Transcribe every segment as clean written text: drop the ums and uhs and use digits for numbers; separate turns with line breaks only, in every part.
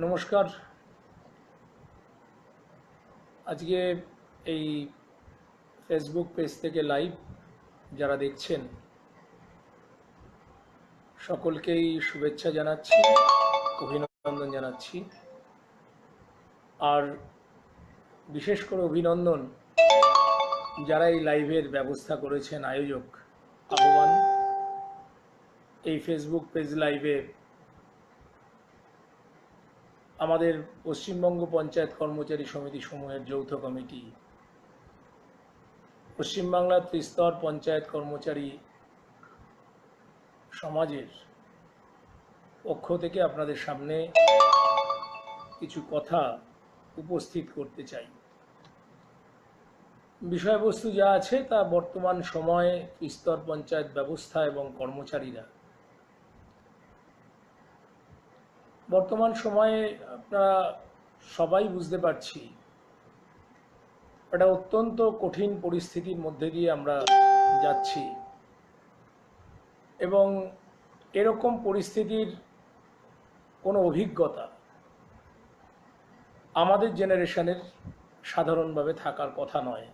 নমস্কার। আজকে এই ফেসবুক পেজ থেকে লাইভ যারা দেখছেন সকলকেই শুভেচ্ছা জানাচ্ছি, অভিনন্দন জানাচ্ছি। আর বিশেষ করে অভিনন্দন যারা এই লাইভের ব্যবস্থা করেছেন, আয়োজক আহ্বান এই ফেসবুক পেজ লাইভে আমাদের পশ্চিমবঙ্গ পঞ্চায়েত কর্মচারী সমিতি সমূহের যৌথ কমিটি, পশ্চিমবাংলার ত্রিস্তর পঞ্চায়েত কর্মচারী সমাজের পক্ষ থেকে আপনাদের সামনে কিছু কথা উপস্থিত করতে চাই। বিষয়বস্তু যা আছে তা বর্তমান সময়ে ত্রিস্তর পঞ্চায়েত ব্যবস্থা এবং কর্মচারীরা বর্তমান সময়ে আপনারা সবাই বুঝতে পারছি একটা অত্যন্ত কঠিন পরিস্থিতির মধ্যে দিয়ে আমরা যাচ্ছি এবং এরকম পরিস্থিতির কোনো অভিজ্ঞতা আমাদের জেনারেশনের সাধারণভাবে থাকার কথা নয়।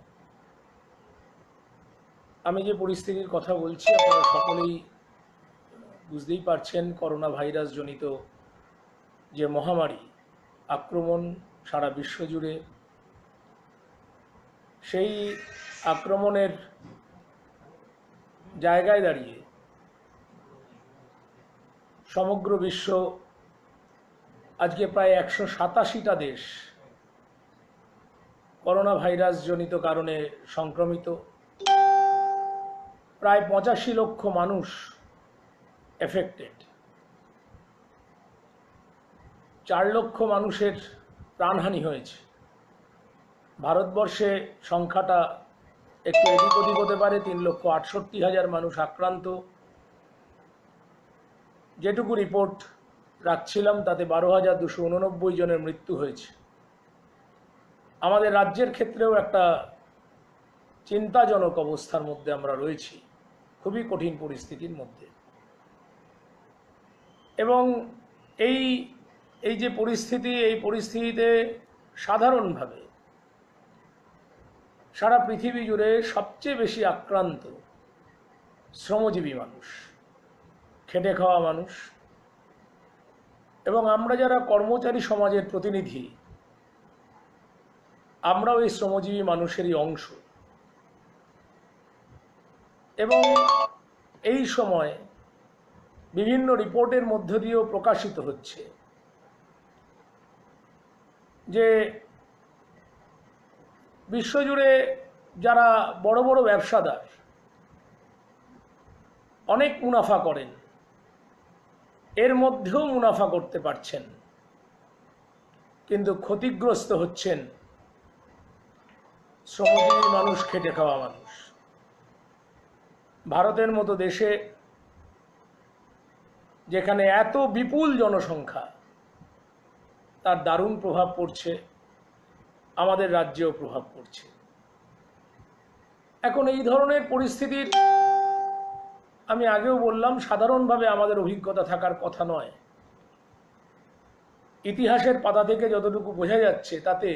আমি যে পরিস্থিতির কথা বলছি আপনারা সকলেই বুঝতেই পারছেন। করোনা ভাইরাস জনিত যে মহামারী আক্রমণ সারা বিশ্ব জুড়ে, সেই আক্রমণের জায়গায় দাঁড়িয়ে সমগ্র বিশ্ব আজকে প্রায় 187টা দেশ করোনা ভাইরাস জনিত কারণে সংক্রমিত, প্রায় 85 লক্ষ মানুষ এফেক্টেড, 4 লক্ষ মানুষের প্রাণহানি হয়েছে। ভারতবর্ষে সংখ্যাটা একটু এদিক ওদিক হতে পারে, 3,68,000 মানুষ আক্রান্ত। যেটুকু রিপোর্ট রাখছিলাম তাতে 12,289 জনের মৃত্যু হয়েছে। আমাদের রাজ্যের ক্ষেত্রেও একটা চিন্তাজনক অবস্থার মধ্যে আমরা রয়েছি, খুবই কঠিন পরিস্থিতির মধ্যে। এবং এই যে পরিস্থিতি, এই পরিস্থিতিতে সাধারণভাবে সারা পৃথিবী জুড়ে সবচেয়ে বেশি আক্রান্ত শ্রমজীবী মানুষ, খেটে খাওয়া মানুষ। এবং আমরা যারা কর্মচারী সমাজের প্রতিনিধি, আমরাও এই শ্রমজীবী মানুষেরই অংশ। এবং এই সময় বিভিন্ন রিপোর্টের মধ্য দিয়েও প্রকাশিত হচ্ছে যে বিশ্বজুড়ে যারা বড় বড় ব্যবসাদার অনেক মুনাফা করেন, এর মধ্যেও মুনাফা করতে পারছেন, কিন্তু ক্ষতিগ্রস্ত হচ্ছেন শ্রমজীবী মানুষ, খেটে খাওয়া মানুষ। ভারতের মতো দেশে যেখানে এত বিপুল জনসংখ্যা, তার দারুণ প্রভাব পড়ছে, আমাদের রাজ্যেও প্রভাব পড়ছে। এখন এই ধরনের পরিস্থিতির, আমি আগেও বললাম, সাধারণভাবে আমাদের অভিজ্ঞতা থাকার কথা নয়। ইতিহাসের পাতা থেকে যতটুকু বোঝা যাচ্ছে তাতে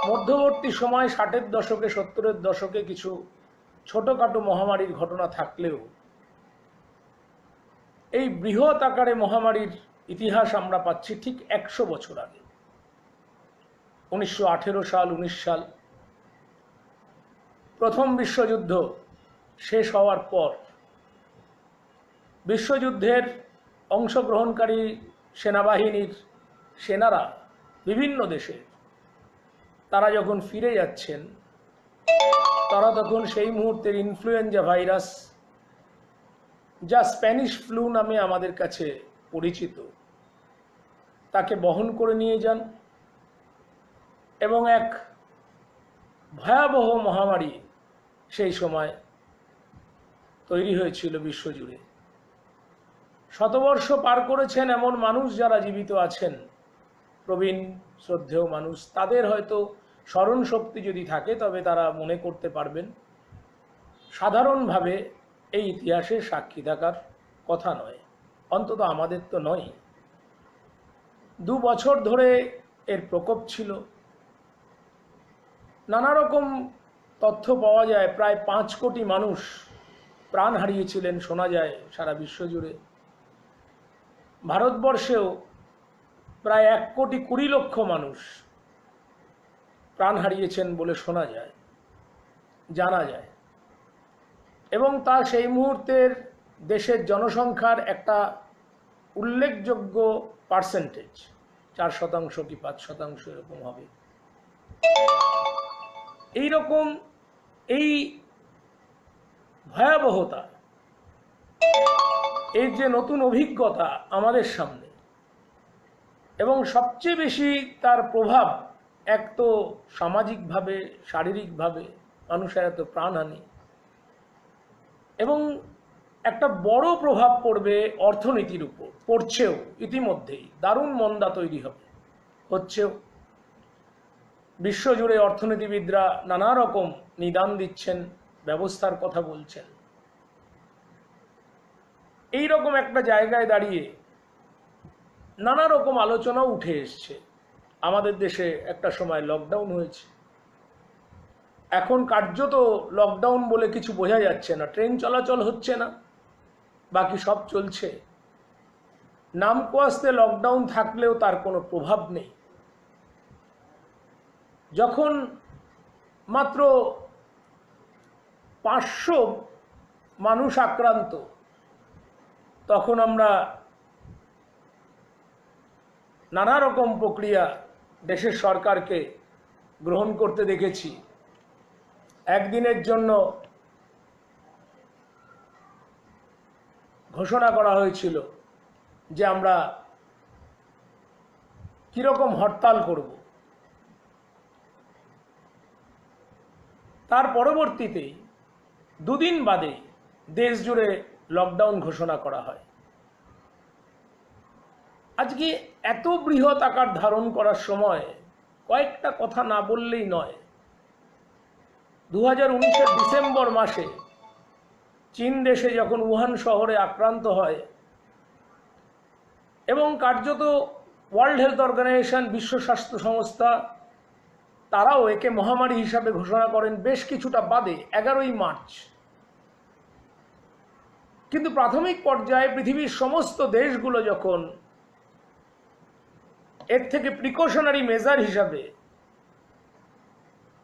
মধ্যবর্তী সময় 60-এর দশকে, 70-এর দশকে কিছু ছোটখাটো মহামারীর ঘটনা থাকলেও এই বৃহৎ আকারে মহামারীর ইতিহাস আমরা পাচ্ছি ঠিক 100 বছর আগে, 1918 সাল, 19 সাল। প্রথম বিশ্বযুদ্ধ শেষ হওয়ার পর বিশ্বযুদ্ধের অংশগ্রহণকারী সেনাবাহিনীর সেনারা বিভিন্ন দেশে তারা যখন ফিরে যাচ্ছেন, তারা তখন সেই মুহূর্তের ইনফ্লুয়েঞ্জা ভাইরাস, যা স্প্যানিশ ফ্লু নামে আমাদের কাছে পরিচিত, তাকে বহন করে নিয়ে যান এবং এক ভয়াবহ মহামারী সেই সময় তৈরি হয়েছিল বিশ্বজুড়ে। শতবর্ষ পার করেছেন এমন মানুষ যারা জীবিত আছেন, প্রবীণ শ্রদ্ধেয় মানুষ, তাদের হয়তো স্মরণ শক্তি যদি থাকে তবে তারা মনে করতে পারবেন। সাধারণভাবে এই ইতিহাসে সাক্ষী থাকার কথা নয়, অন্তত আমাদের তো নয়। 2 বছর ধরে এর প্রকোপ ছিল। নানা রকম তথ্য পাওয়া যায়, প্রায় 5 কোটি মানুষ প্রাণ হারিয়েছিলেন শোনা যায় সারা বিশ্বজুড়ে। ভারতবর্ষেও প্রায় 1,20,00,000 মানুষ প্রাণ হারিয়েছেন বলে শোনা যায়, জানা যায়। এবং তা সেই মুহূর্তের দেশের জনসংখ্যার একটা উল্লেখযোগ্য পার্সেন্টেজ, 4% কি 5% এরকম হবে। এইরকম এই ভয়াবহতা, এই যে নতুন অভিজ্ঞতা আমাদের সামনে, এবং সবচেয়ে বেশি তার প্রভাব এক তো সামাজিকভাবে, শারীরিকভাবে মানুষের এত প্রাণহানি, এবং একটা বড় প্রভাব পড়বে অর্থনীতির উপর, পড়ছেও ইতিমধ্যেই, দারুণ মন্দা তৈরি হবে, হচ্ছেও। বিশ্বজুড়ে অর্থনীতিবিদরা নানা রকম নিদান দিচ্ছেন, ব্যবস্থার কথা বলছেন। এই রকম একটা জায়গায় দাঁড়িয়ে নানা রকম আলোচনা উঠে এসছে। আমাদের দেশে একটা সময় লকডাউন হয়েছে, এখন কার্যত লকডাউন বলে কিছু বোঝা যাচ্ছে না। ট্রেন চলাচল হচ্ছে না, বাকি সব চলছে। নামকোয়াস্তে লকডাউন থাকলেও তার কোনো প্রভাব নেই। যখন মাত্র 500 মানুষ আক্রান্ত, তখন আমরা নানা রকম প্রক্রিয়া দেশের সরকারকে গ্রহণ করতে দেখেছি। একদিনের জন্য ঘোষণা করা হয়েছিল যে আমরা কিরকম হরতাল করব। তার পরবর্তীতেই 2 দিন বাদে দেশ জুড়ে লকডাউন ঘোষণা করা হয়। আজকে এত বৃহৎ আকার ধারণ করার সময় কয়েকটা কথা না বললেই নয়। 2019-এর ডিসেম্বর মাসে চীন দেশে যখন উহান শহরে আক্রান্ত হয়, এবং কার্যত ওয়ার্ল্ড হেলথ অর্গানাইজেশন, বিশ্ব স্বাস্থ্য সংস্থা, তারাও একে মহামারী হিসাবে ঘোষণা করেন বেশ কিছুটা বাদে, 11ই মার্চ। কিন্তু প্রাথমিক পর্যায়ে পৃথিবীর সমস্ত দেশগুলো যখন এর থেকে প্রিকশনারি মেজার হিসাবে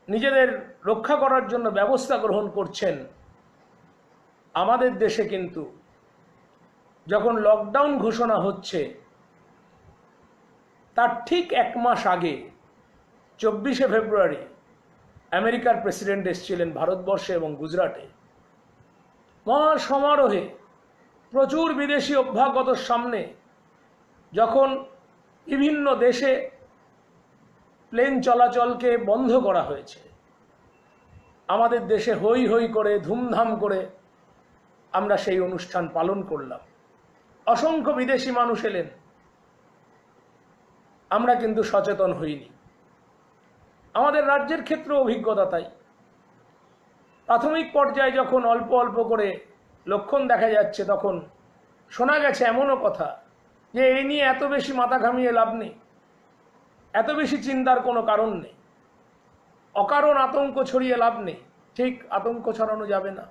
নিজেদের রক্ষা করার জন্য ব্যবস্থা গ্রহণ করছেন, আমাদের দেশে কিন্তু যখন লকডাউন ঘোষণা হচ্ছে তার ঠিক 1 মাস আগে 24শে ফেব্রুয়ারি আমেরিকার প্রেসিডেন্ট এসেছিলেন ভারতবর্ষে এবং গুজরাটে। মহা সমারোহে প্রচুর বিদেশি অভ্যাগতর সামনে যখন বিভিন্ন দেশে প্লেন চলাচলকে বন্ধ করা হয়েছে, আমাদের দেশে হই হই করে, ধুমধাম করে আমরা সেই অনুষ্ঠান পালন করলাম। অসংখ্য বিদেশি মানুষ এলেন, আমরা কিন্তু সচেতন হইনি। আমাদের রাজ্যের ক্ষেত্রে অভিজ্ঞতা তাই। প্রাথমিক পর্যায়ে যখন অল্প অল্প করে লক্ষণ দেখা যাচ্ছে, তখন শোনা গেছে এমনও কথা যে এই নিয়ে এত বেশি মাথা ঘামিয়ে লাভ নেই, এত বেশি চিন্তার কোনো কারণ নেই, অকারণ আতঙ্ক ছড়িয়ে লাভ নেই। ঠিক, আতঙ্ক ছড়ানো যাবে না,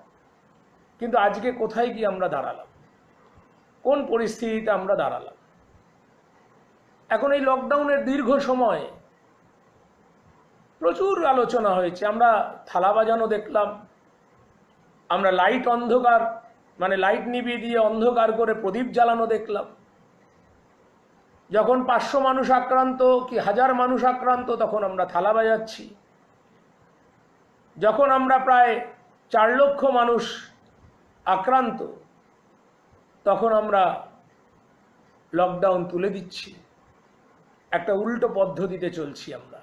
কিন্তু আজকে কোথায় গিয়ে আমরা দাঁড়ালাম, কোন পরিস্থিতিতে আমরা দাঁড়ালাম। এখন এই লকডাউনের দীর্ঘ সময় প্রচুর আলোচনা হয়েছে। আমরা থালা বাজানো দেখলাম, আমরা লাইট অন্ধকার, মানে লাইট নিভিয়ে দিয়ে অন্ধকার করে প্রদীপ জ্বালানো দেখলাম। যখন 500 মানুষ আক্রান্ত কি 1000 মানুষ আক্রান্ত, তখন আমরা থালা বাজাচ্ছি। যখন আমরা প্রায় 4 লক্ষ মানুষ আক্রান্ত, তখন আমরা লকডাউন তুলে দিচ্ছি। একটা উল্টো পদ্ধতিতে চলছি আমরা।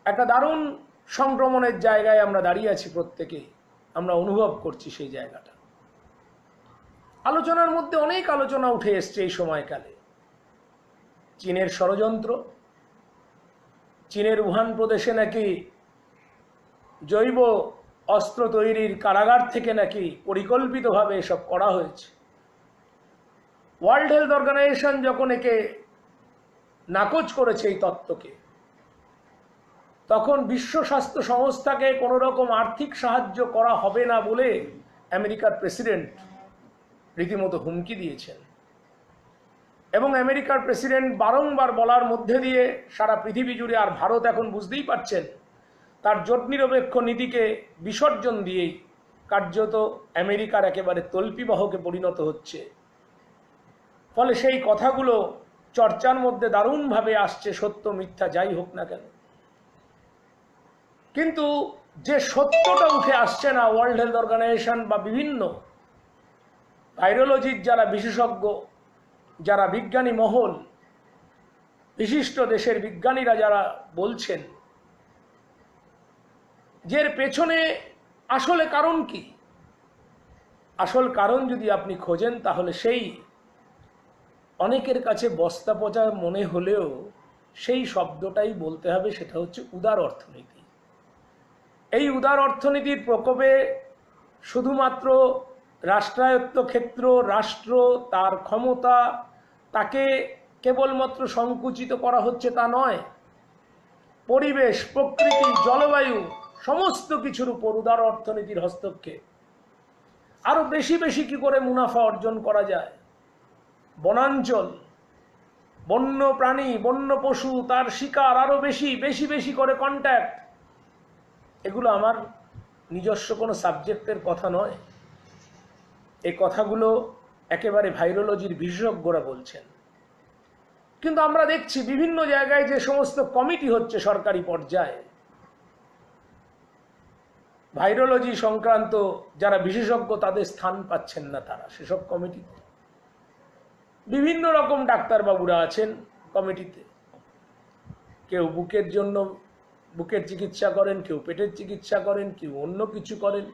একটা দারুণ সংক্রমণের জায়গায় আমরা দাঁড়িয়ে আছি, প্রত্যেকেই আমরা অনুভব করছি সেই জায়গাটা। আলোচনার মধ্যে অনেক আলোচনা উঠে এসছে এই সময়কালে। চীনের ষড়যন্ত্র, চীনের উহান প্রদেশে নাকি জৈব অস্ত্র তৈরির কারাগার থেকে নাকি পরিকল্পিতভাবে এসব করা হয়েছে। ওয়ার্ল্ড হেলথ অর্গানাইজেশন যখন একে নাকচ করেছে এই তত্ত্বকে, তখন বিশ্ব স্বাস্থ্য সংস্থাকে কোনো রকম আর্থিক সাহায্য করা হবে না বলে আমেরিকার প্রেসিডেন্ট রীতিমতো হুমকি দিয়েছেন। এবং আমেরিকার প্রেসিডেন্ট বারংবার বলার মধ্যে দিয়ে সারা পৃথিবী জুড়ে, আর ভারত এখন বুঝতেই পারছেন, তার জোট নিরপেক্ষ নীতিকে বিসর্জন দিয়েই কার্যত আমেরিকার একেবারে তল্পিবাহকে পরিণত হচ্ছে। ফলে সেই কথাগুলো চর্চার মধ্যে দারুণভাবে আসছে, সত্য মিথ্যা যাই হোক না কেন। কিন্তু যে সত্যটা উঠে আসছে না, ওয়ার্ল্ড হেলথ অর্গানাইজেশন বা বিভিন্ন ভাইরোলজির যারা বিশেষজ্ঞ, যারা বিজ্ঞানী মহল, বিশিষ্ট দেশের বিজ্ঞানীরা যারা বলছেন, যে এর পেছনে আসলে কারণ কি, আসল কারণ যদি আপনি খোঁজেন তাহলে সেই অনেকের কাছে বস্তা পচা মনে হলেও সেই শব্দটাই বলতে হবে, সেটা হচ্ছে উদার অর্থনীতি। এই উদার অর্থনীতির প্রকোপে শুধুমাত্র রাষ্ট্রায়ত্ত ক্ষেত্র, রাষ্ট্র, তার ক্ষমতা, তাকে কেবলমাত্র সংকুচিত করা হচ্ছে তা নয়, পরিবেশ, প্রকৃতি, জলবায়ু সমস্ত কিছুর উপর উদার অর্থনীতির হস্তক্ষেপ। আরো বেশি বেশি কি করে মুনাফা অর্জন করা যায়, বনাঞ্চল, বন্য প্রাণী, বন্য পশু, তার শিকার, আরো বেশি বেশি বেশি করে কন্ট্যাক্ট। এগুলো আমার নিজস্ব কোনো সাবজেক্টের কথা নয়, এই কথাগুলো একেবারে ভাইরোলজির বিশেষজ্ঞরা বলছেন। কিন্তু আমরা দেখছি বিভিন্ন জায়গায় যে সমস্ত কমিটি হচ্ছে সরকারি পর্যায়ে, ভাইরোলজি সংক্রান্ত যারা বিশেষজ্ঞ তাদের স্থান পাচ্ছেন না তারা সেসব কমিটিতে। বিভিন্ন রকম ডাক্তারবাবুরা আছেন কমিটিতে, কেউ বুকের জন্য বুকের চিকিৎসা করেন, কেউ পেটের চিকিৎসা করেন, কেউ অন্য কিছু করেন।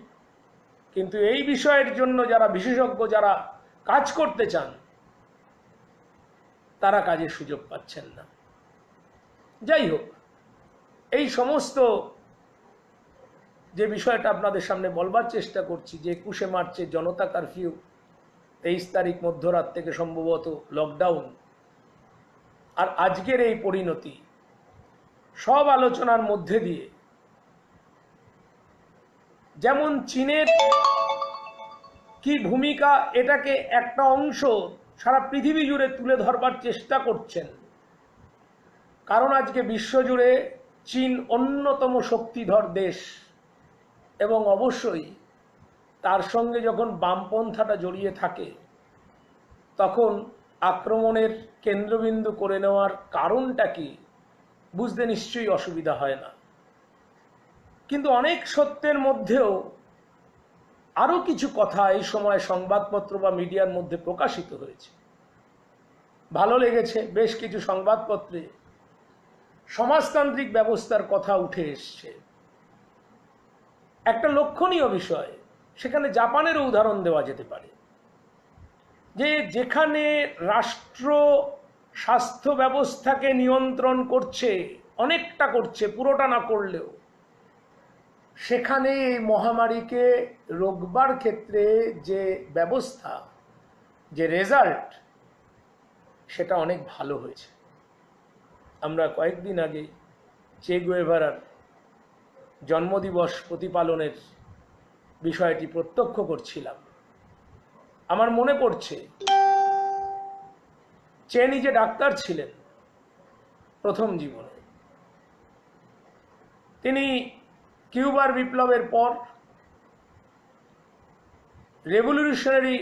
কিন্তু এই বিষয়ের জন্য যারা বিশেষজ্ঞ, যারা কাজ করতে চান, তারা কাজের সুযোগ পাচ্ছেন না। যাই হোক, এই সমস্ত যে বিষয়টা আপনাদের সামনে বলবার চেষ্টা করছি, যে 21শে মার্চে জনতা কারফিউ, 23 তারিখ মধ্যরাত থেকে সম্ভবত লকডাউন, আর আজকের এই পরিণতি, সব আলোচনার মধ্যে দিয়ে যেমন চীনের কি ভূমিকা, এটাকে একটা অংশ সারা পৃথিবী জুড়ে তুলে ধরবার চেষ্টা করছেন। কারণ আজকে বিশ্বজুড়ে চীন অন্যতম শক্তিধর দেশ, এবং অবশ্যই তার সঙ্গে যখন বামপন্থাটা জড়িয়ে থাকে তখন আক্রমণের কেন্দ্রবিন্দু করে নেওয়ার কারণটা কি বুঝতে নিশ্চয়ই অসুবিধা হয় না। কিন্তু অনেক সত্যের মধ্যেও আরো কিছু কথা এই সময় সংবাদপত্র বা মিডিয়ার মধ্যে প্রকাশিত হয়েছে। ভালো লেগেছে, বেশ কিছু সংবাদপত্রে সমাজতান্ত্রিক ব্যবস্থার কথা উঠে এসছে। একটা লক্ষণীয় বিষয়, সেখানে জাপানেরও উদাহরণ দেওয়া যেতে পারে, যে যেখানে রাষ্ট্র স্বাস্থ্য ব্যবস্থাকে নিয়ন্ত্রণ করছে, অনেকটা করছে, পুরোটা না করলেও, সেখানে এই মহামারীকে রোকবার ক্ষেত্রে যে ব্যবস্থা, যে রেজাল্ট, সেটা অনেক ভালো হয়েছে। আমরা কয়েকদিন আগে চে গুয়েভারার জন্মদিবস প্রতিপালনের বিষয়টি প্রত্যক্ষ করছিলাম। আমার মনে পড়ছে, চে নিজে ডাক্তার ছিলেন প্রথম জীবনে। তিনি কিউবার বিপ্লবের পর রেভলিউশনারি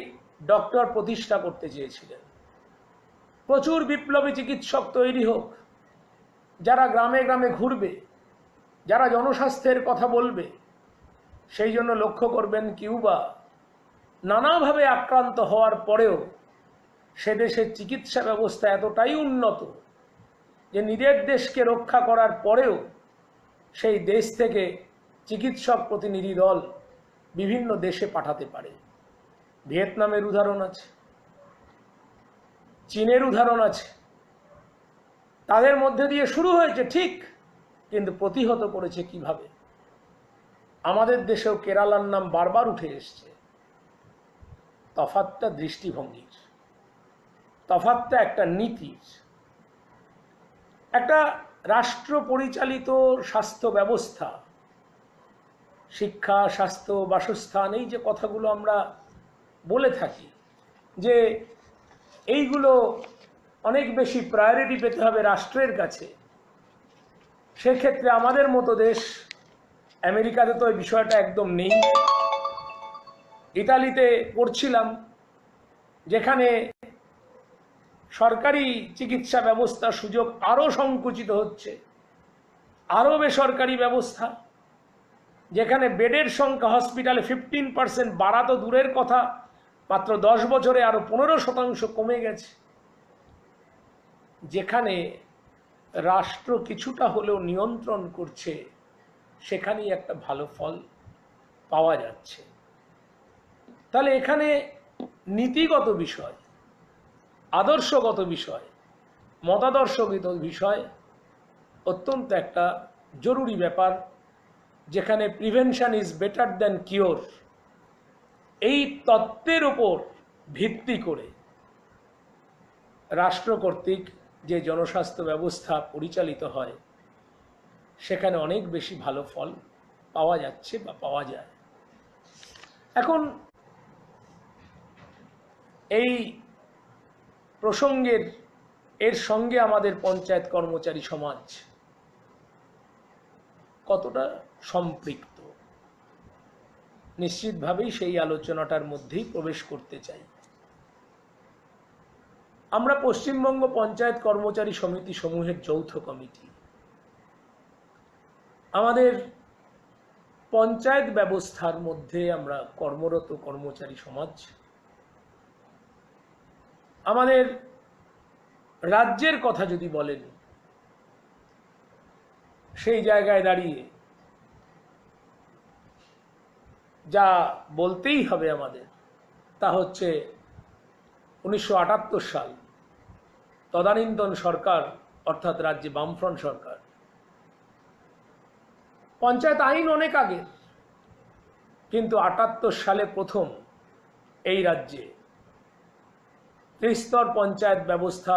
ডক্টর প্রতিষ্ঠা করতে চেয়েছিলেন। প্রচুর বিপ্লবী চিকিৎসক তৈরি হোক, যারা গ্রামে গ্রামে ঘুরবে, যারা জনস্বাস্থ্যের কথা বলবে। সেই জন্য লক্ষ্য করবেন, কিউবা নানাভাবে আক্রান্ত হওয়ার পরেও সে দেশের চিকিৎসা ব্যবস্থা এতটাই উন্নত যে নিজের দেশকে রক্ষা করার পরেও সেই দেশ থেকে চিকিৎসক প্রতিনিধি দল বিভিন্ন দেশে পাঠাতে পারে। ভিয়েতনামের উদাহরণ আছে, চীনের উদাহরণ আছে। তাদের মধ্যে দিয়ে শুরু হয়েছে ঠিক, কিন্তু প্রতিহত করেছে কিভাবে? আমাদের দেশেও কেরালার নাম বারবার উঠে এসছে। তফাৎটা দৃষ্টিভঙ্গির, তফাৎটা একটা নীতির। একটা রাষ্ট্র পরিচালিত স্বাস্থ্য ব্যবস্থা, শিক্ষা, স্বাস্থ্য, বাসস্থান, এই যে কথাগুলো আমরা বলে থাকি যে এইগুলো অনেক বেশি প্রায়োরিটি পেতে হবে রাষ্ট্রের কাছে, সেক্ষেত্রে আমাদের মতো দেশ, আমেরিকাতে তো এই বিষয়টা একদম নেই। ইতালিতে পড়ছিলাম, যেখানে সরকারি চিকিৎসা ব্যবস্থার সুযোগ আরও সংকুচিত হচ্ছে, আরও বেসরকারি ব্যবস্থা, যেখানে বেডের সংখ্যা হসপিটালে 15% বাড়া তো দূরের কথা, মাত্র 10 বছরে আরও 15% কমে গেছে। যেখানে রাষ্ট্র কিছুটা হলেও নিয়ন্ত্রণ করছে, সেখানেই একটা ভালো ফল পাওয়া যাচ্ছে। তাহলে এখানে নীতিগত বিষয়, আদর্শগত বিষয়, মতাদর্শগত বিষয় অত্যন্ত একটা জরুরি ব্যাপার, যেখানে prevention is better than cure, এই তত্ত্বের উপর ভিত্তি করে রাষ্ট্র কর্তৃক যে জনস্বাস্থ্য ব্যবস্থা পরিচালিত হয়, সেখানে অনেক বেশি ভালো ফল পাওয়া যাচ্ছে বা পাওয়া যায়। এখন এই প্রসঙ্গের এর সঙ্গে আমাদের পঞ্চায়েত কর্মচারী সমাজ কতটা সম্পৃক্ত, নিশ্চিতভাবেই সেই আলোচনাটার মধ্যেই প্রবেশ করতে চাই। আমরা পশ্চিমবঙ্গ পঞ্চায়েত কর্মচারী সমিতি সমূহের যৌথ কমিটি। আমাদের পঞ্চায়েত ব্যবস্থার মধ্যে আমরা কর্মরত কর্মচারী সমাজ। আমাদের রাজ্যের কথা যদি বলেন, সেই জায়গায় দাঁড়িয়ে যা বলতেই হবে আমাদের, তা হচ্ছে 1978 সাল তদানীন্তন সরকার, অর্থাৎ রাজ্যে বামফ্রন্ট সরকার, পঞ্চায়েত আইন অনেক আগে, কিন্তু 78 সালে প্রথম এই রাজ্যে ত্রিস্তর পঞ্চায়েত ব্যবস্থা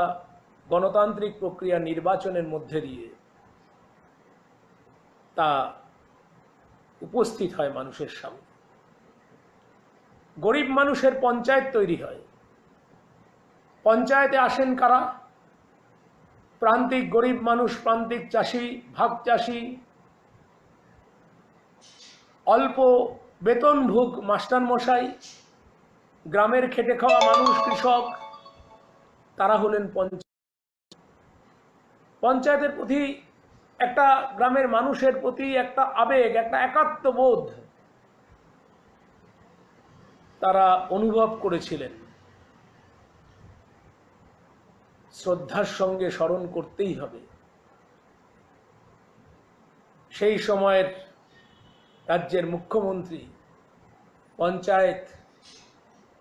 গণতান্ত্রিক প্রক্রিয়া নির্বাচনের মধ্যে দিয়ে তা উপস্থিত হয় মানুষের সামনে। গরিব মানুষের পঞ্চায়েত তৈরি হয়। পঞ্চায়েতে আসেন কারা? প্রান্তিক গরিব মানুষ, প্রান্তিক চাষি, ভাগ চাষি, অল্প বেতনভোগ মাস্টার মশাই, গ্রামের খেটে খাওয়া মানুষ, কৃষক, তারা হলেন পঞ্চায়েতের প্রতি একটা গ্রামের মানুষের প্রতি একটা আবেগ, একটা একাত্মবোধ তারা অনুভব করেছিলেন। শ্রদ্ধার সঙ্গে স্মরণ করতেই হবে সেই সময়ের রাজ্যের মুখ্যমন্ত্রী, পঞ্চায়েত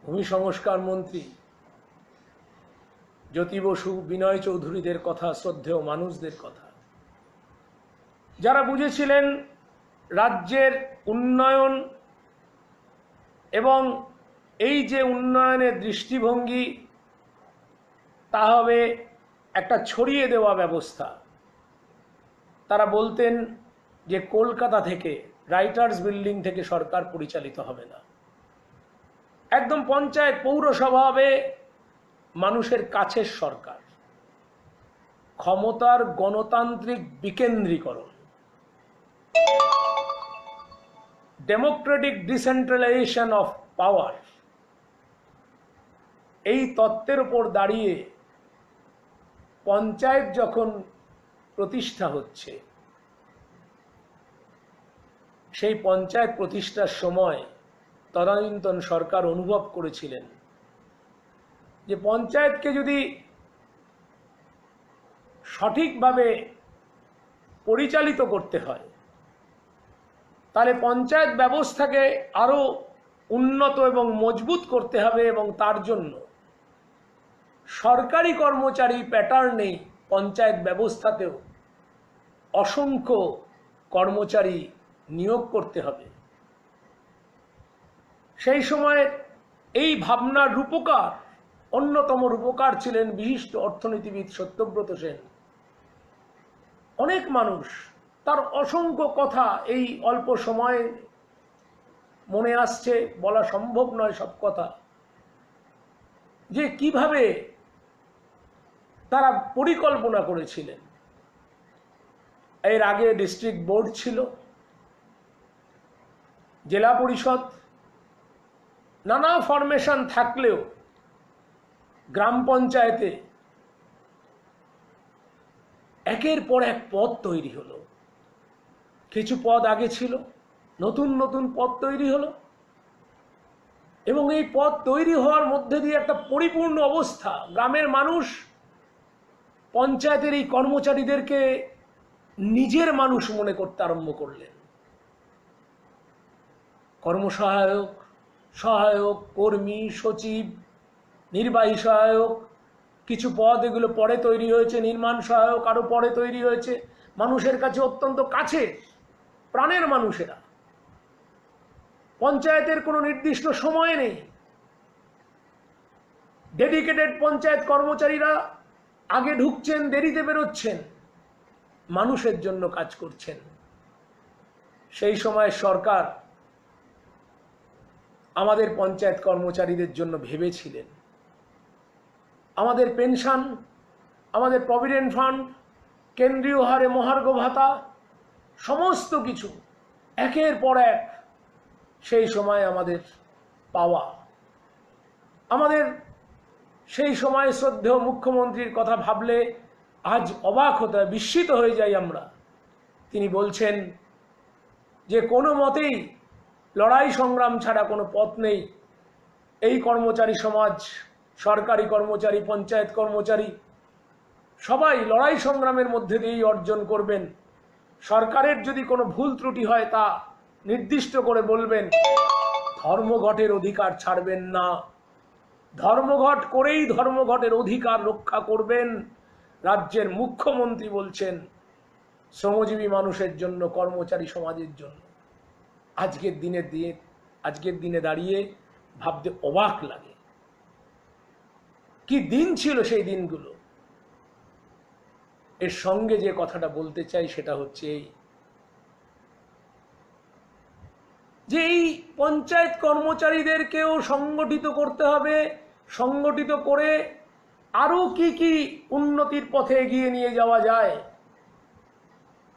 ভূমি সংস্কার মন্ত্রী জ্যোতি বসু, বিনয় চৌধুরীদের কথা, শ্রদ্ধেয় মানুষদের কথা, যারা বুঝেছিলেন রাজ্যের উন্নয়ন এবং এই যে উন্নয়নের দৃষ্টিভঙ্গি, তা হবে একটা ছড়িয়ে দেওয়া ব্যবস্থা। তারা বলতেন যে কলকাতা থেকে, রাইটার্স বিল্ডিং থেকে সরকার পরিচালিত হবে না, একদম পঞ্চায়েত, পৌরসভা হবে মানুষের কাছের সরকার, ক্ষমতার গণতান্ত্রিক বিকেন্দ্রীকরণ, ডেমোক্রেটিক ডিসেন্ট্রালাইজেশন অফ পাওয়ার। এই তত্ত্বের উপর দাঁড়িয়ে পঞ্চায়েত যখন প্রতিষ্ঠা হচ্ছে, সেই পঞ্চায়েত প্রতিষ্ঠার সময় তদানীন্তন সরকার অনুভব করেছিলেন যে পঞ্চায়েতকে যদি সঠিকভাবে পরিচালিত করতে হয়, তাহলে পঞ্চায়েত ব্যবস্থাকে আরো উন্নত এবং মজবুত করতে হবে, এবং তার জন্য সরকারি কর্মচারী প্যাটার্নেই পঞ্চায়েত ব্যবস্থাতেও অসংখ্য কর্মচারী নিয়োগ করতে হবে। সেই সময় এই ভাবনার রূপকার, অন্যতম রূপকার ছিলেন বিশিষ্ট অর্থনীতিবিদ সত্যব্রত সেন। অনেক মানুষ, তার অসংখ্য কথা এই অল্প সময়ে মনে আসছে, বলা সম্ভব নয় সব কথা, যে কিভাবে তারা পরিকল্পনা করেছিলেন। এর আগে ডিস্ট্রিক্ট বোর্ড ছিল, জেলা পরিষদ, নানা ফরমেশন থাকলেও গ্রাম পঞ্চায়েতে একের পর এক পদ তৈরি হলো। কিছু পদ আগে ছিল, নতুন নতুন পদ তৈরি হলো, এবং এই পদ তৈরি হওয়ার মধ্যে দিয়ে একটা পরিপূর্ণ অবস্থা, গ্রামের মানুষ পঞ্চায়েতের এই কর্মচারীদেরকে নিজের মানুষ মনে করতে আরম্ভ করলেন। কর্মসহায়ক, সহায়ক, কর্মী, সচিব, নির্বাহী সহায়ক, কিছু পদ এগুলো পরে তৈরি হয়েছে, নির্মাণ সহায়ক আরো পরে তৈরি হয়েছে। মানুষের কাছে অত্যন্ত কাছে, প্রাণের মানুষেরা। পঞ্চায়েতের কোনো নির্দিষ্ট সময় নেই, ডেডিকেটেড পঞ্চায়েত কর্মচারীরা আগে ঢুকছেন, দেরিতে বেরোচ্ছেন, মানুষের জন্য কাজ করছেন। সেই সময় সরকার আমাদের পঞ্চায়েত কর্মচারীদের জন্য ভেবেছিলেন। আমাদের পেনশন, আমাদের প্রভিডেন্ট ফান্ড, কেন্দ্রীয় হারে মহার্ঘ ভাতা, সমস্ত কিছু একের পর এক সেই সময় আমাদের পাওয়া। আমাদের সেই সময় শ্রদ্ধেয় মুখ্যমন্ত্রীর কথা ভাবলে আজ অবাক হতে হয়, বিস্মিত হয়ে যাই আমরা। তিনি বলছেন যে কোনো মতেই লড়াই সংগ্রাম ছাড়া কোনো পথ নেই। এই কর্মচারী সমাজ, সরকারি কর্মচারী, পঞ্চায়েত কর্মচারী সবাই লড়াই সংগ্রামের মধ্যে দিয়েই অর্জন করবেন। সরকারের যদি কোনো ভুল ত্রুটি হয় তা নির্দিষ্ট করে বলবেন, ধর্মঘটের অধিকার ছাড়বেন না, ধর্মঘট করেই ধর্মঘটের অধিকার রক্ষা করবেন। রাজ্যের মুখ্যমন্ত্রী বলছেন শ্রমজীবী মানুষের জন্য, কর্মচারী সমাজের জন্য। আজকের দিনে দাঁড়িয়ে ভাবতে অবাক লাগে, কি দিন ছিল সেই দিনগুলো। এর সঙ্গে যে কথাটা বলতে চাই সেটা হচ্ছে এই, যে এই পঞ্চায়েত কর্মচারীদেরকেও সংগঠিত করতে হবে। সংগঠিত করে আরো কি কি উন্নতির পথে এগিয়ে নিয়ে যাওয়া যায়,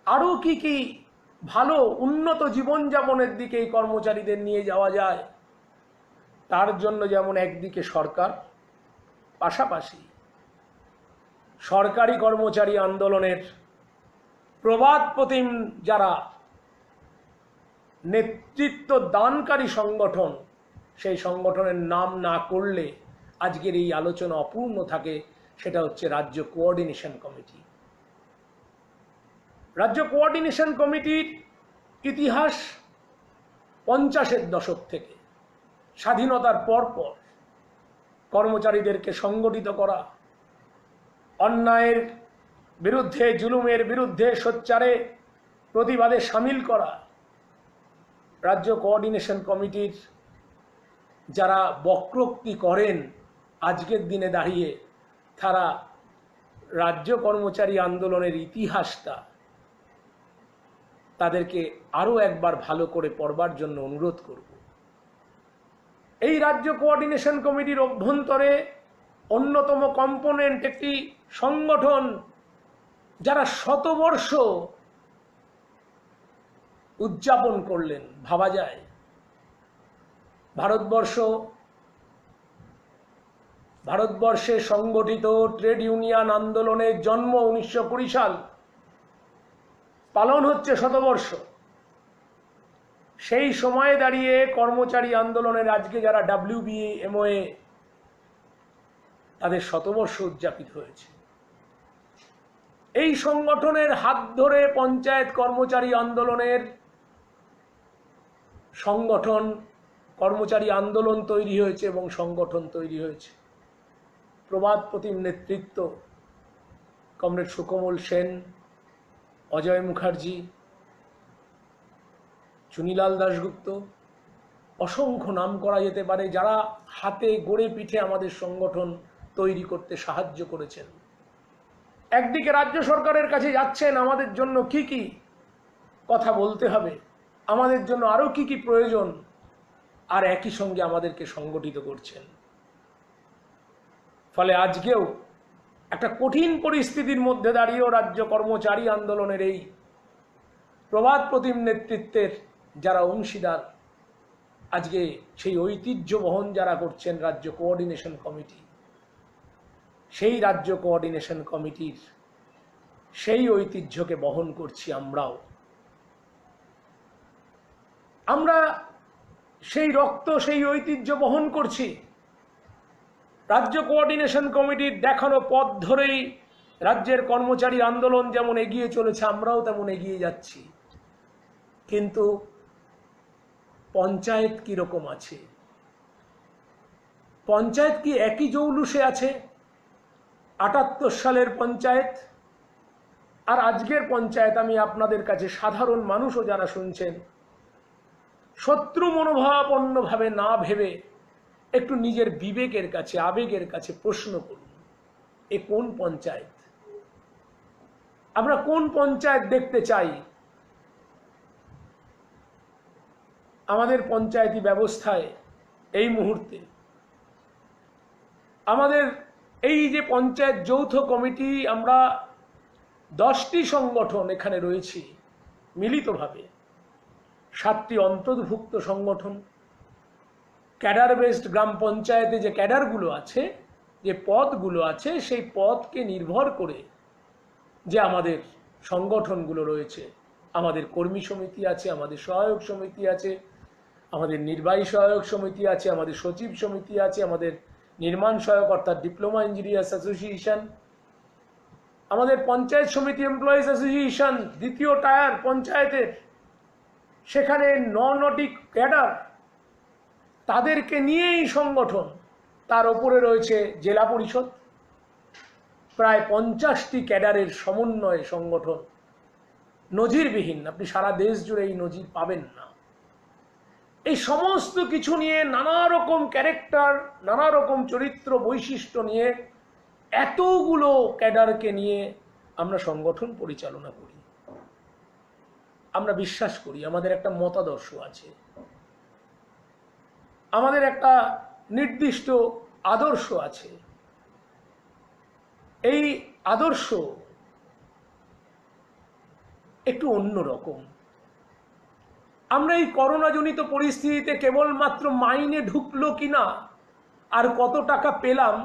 আরো কি কি ভালো উন্নত জীবনযাপনের দিকে এই কর্মচারীদের নিয়ে যাওয়া যায়, তার জন্য যেমন একদিকে সরকার, পাশাপাশি সরকারি কর্মচারী আন্দোলনের প্রবাদ প্রতিম যারা নেতৃত্ব দানকারী সংগঠন, সেই সংগঠনের নাম না করলে আজকের এই আলোচনা অপূর্ণ থাকে, সেটা হচ্ছে রাজ্য কোঅর্ডিনেশন কমিটি। রাজ্য কোঅর্ডিনেশন কমিটির ইতিহাস 50-এর দশক থেকে, স্বাধীনতার পর কর্মচারীদেরকে সংগঠিত করা, অন্যায়ের বিরুদ্ধে, জুলুমের বিরুদ্ধে সোচ্চারে প্রতিবাদে সামিল করা। রাজ্য কোঅর্ডিনেশন কমিটির যারা বক্রোক্তি করেন আজকের দিনে দাঁড়িয়ে, তারা রাজ্য কর্মচারী আন্দোলনের ইতিহাসটা তাদেরকে আরো একবার ভালো করে পড়বার জন্য অনুরোধ করব। এই রাজ্য কোঅর্ডিনেশন কমিটির অভ্যন্তরে অন্যতম কম্পোনেন্ট একটি সংগঠন যারা শতবর্ষ উদযাপন করলেন, ভাবা যায়। ভারতবর্ষে সংগঠিত ট্রেড ইউনিয়ন আন্দোলনের জন্ম 1920 সাল, পালন হচ্ছে শতবর্ষ। সেই সময়ে দাঁড়িয়ে কর্মচারী আন্দোলনের আজকে যারা WBA, MOA, তাদের শতবর্ষ উদযাপিত হয়েছে। এই সংগঠনের হাত ধরে পঞ্চায়েত কর্মচারী আন্দোলনের সংগঠন, কর্মচারী আন্দোলন তৈরি হয়েছে এবং সংগঠন তৈরি হয়েছে। প্রবাদ প্রতিম নেতৃত্ব কমরেড সুকোমল সেন, অজয় মুখার্জি, চুনিলাল দাশগুপ্ত, অসংখ্য নাম করা যেতে পারে, যারা হাতে গড়ে পিঠে আমাদের সংগঠন তৈরি করতে সাহায্য করেছেন। একদিকে রাজ্য সরকারের কাছে যাচ্ছেন আমাদের জন্য কি কি কথা বলতে হবে, আমাদের জন্য আরো কি কি প্রয়োজন, আর একই সঙ্গে আমাদেরকে সংগঠিত করছেন। ফলে আজকেও একটা কঠিন পরিস্থিতির মধ্যে দাঁড়িয়েও রাজ্য কর্মচারী আন্দোলনের এই প্রভাত প্রতিম নেতৃত্বের যারা অংশীদার, আজকে সেই ঐতিহ্য বহন যারা করছেন রাজ্য কোঅর্ডিনেশন কমিটি, সেই রাজ্য কোঅর্ডিনেশন কমিটির সেই ঐতিহ্যকে বহন করছি আমরাও। আমরা সেই রক্ত, সেই ঐতিহ্য বহন করছি। রাজ্য কোঅর্ডিনেশন কমিটির দেখানো পথ ধরেই রাজ্যের কর্মচারী আন্দোলন যেমন এগিয়ে চলেছে, আমরাও তেমন এগিয়ে যাচ্ছি। কিন্তু পঞ্চায়েত কি রকম আছে? পঞ্চায়েত কি একই জৌলুসে আছে? ৭৮ সালের পঞ্চায়েত আর আজকের পঞ্চায়েত, আমি আপনাদের কাছে সাধারণ মানুষও যারা শুনছেন, শত্রু মনোভাবাপন্নভাবে না ভেবে একটু নিজের বিবেকের কাছে, আবেগের কাছে প্রশ্ন করুন, এ কোন পঞ্চায়েত? আমরা কোন পঞ্চায়েত দেখতে চাই? আমাদের পঞ্চায়েতি ব্যবস্থায় এই মুহূর্তে আমাদের এই যে পঞ্চায়েত যৌথ কমিটি, আমরা 10টি সংগঠন এখানে রয়েছি মিলিতভাবে, 7টি অন্তর্ভুক্ত সংগঠন। ক্যাডার বেসড গ্রাম পঞ্চায়েতে যে ক্যাডারগুলো আছে, যে পদগুলো আছে, সেই পদকে নির্ভর করে যে আমাদের সংগঠনগুলো রয়েছে, আমাদের কর্মী সমিতি আছে, আমাদের সহায়ক সমিতি আছে, আমাদের নির্বাহী সহায়ক সমিতি আছে, আমাদের সচিব সমিতি আছে, আমাদের নির্মাণ সহায়ক অর্থাৎ ডিপ্লোমা ইঞ্জিনিয়ার্স অ্যাসোসিয়েশন, আমাদের পঞ্চায়েত সমিতি এমপ্লয়িজ অ্যাসোসিয়েশন, দ্বিতীয় টায়ার পঞ্চায়েতের, সেখানে নটি ক্যাডার, তাদেরকে নিয়েই সংগঠন। তার উপরে রয়েছে জেলা পরিষদ, প্রায় 50টি ক্যাডারের সমন্বয়ে সংগঠন, নজিরবিহীন। আপনি সারা দেশ জুড়ে এই নজির পাবেন না। এই সমস্ত কিছু নিয়ে নানা রকম ক্যারেক্টার, নানা রকম চরিত্র বৈশিষ্ট্য নিয়ে এতগুলো ক্যাডারকে নিয়ে আমরা সংগঠন পরিচালনা করি। আমরা বিশ্বাস করি আমাদের একটা মতাদর্শ আছে, আমাদের একটা নির্দিষ্ট আদর্শ আছে। এই আদর্শ একটু অন্যরকম। আমরা এই করোনাজনিত পরিস্থিতিতে কেবলমাত্র মাইনে ঢুকলো কিনা আর কত টাকা পেলাম,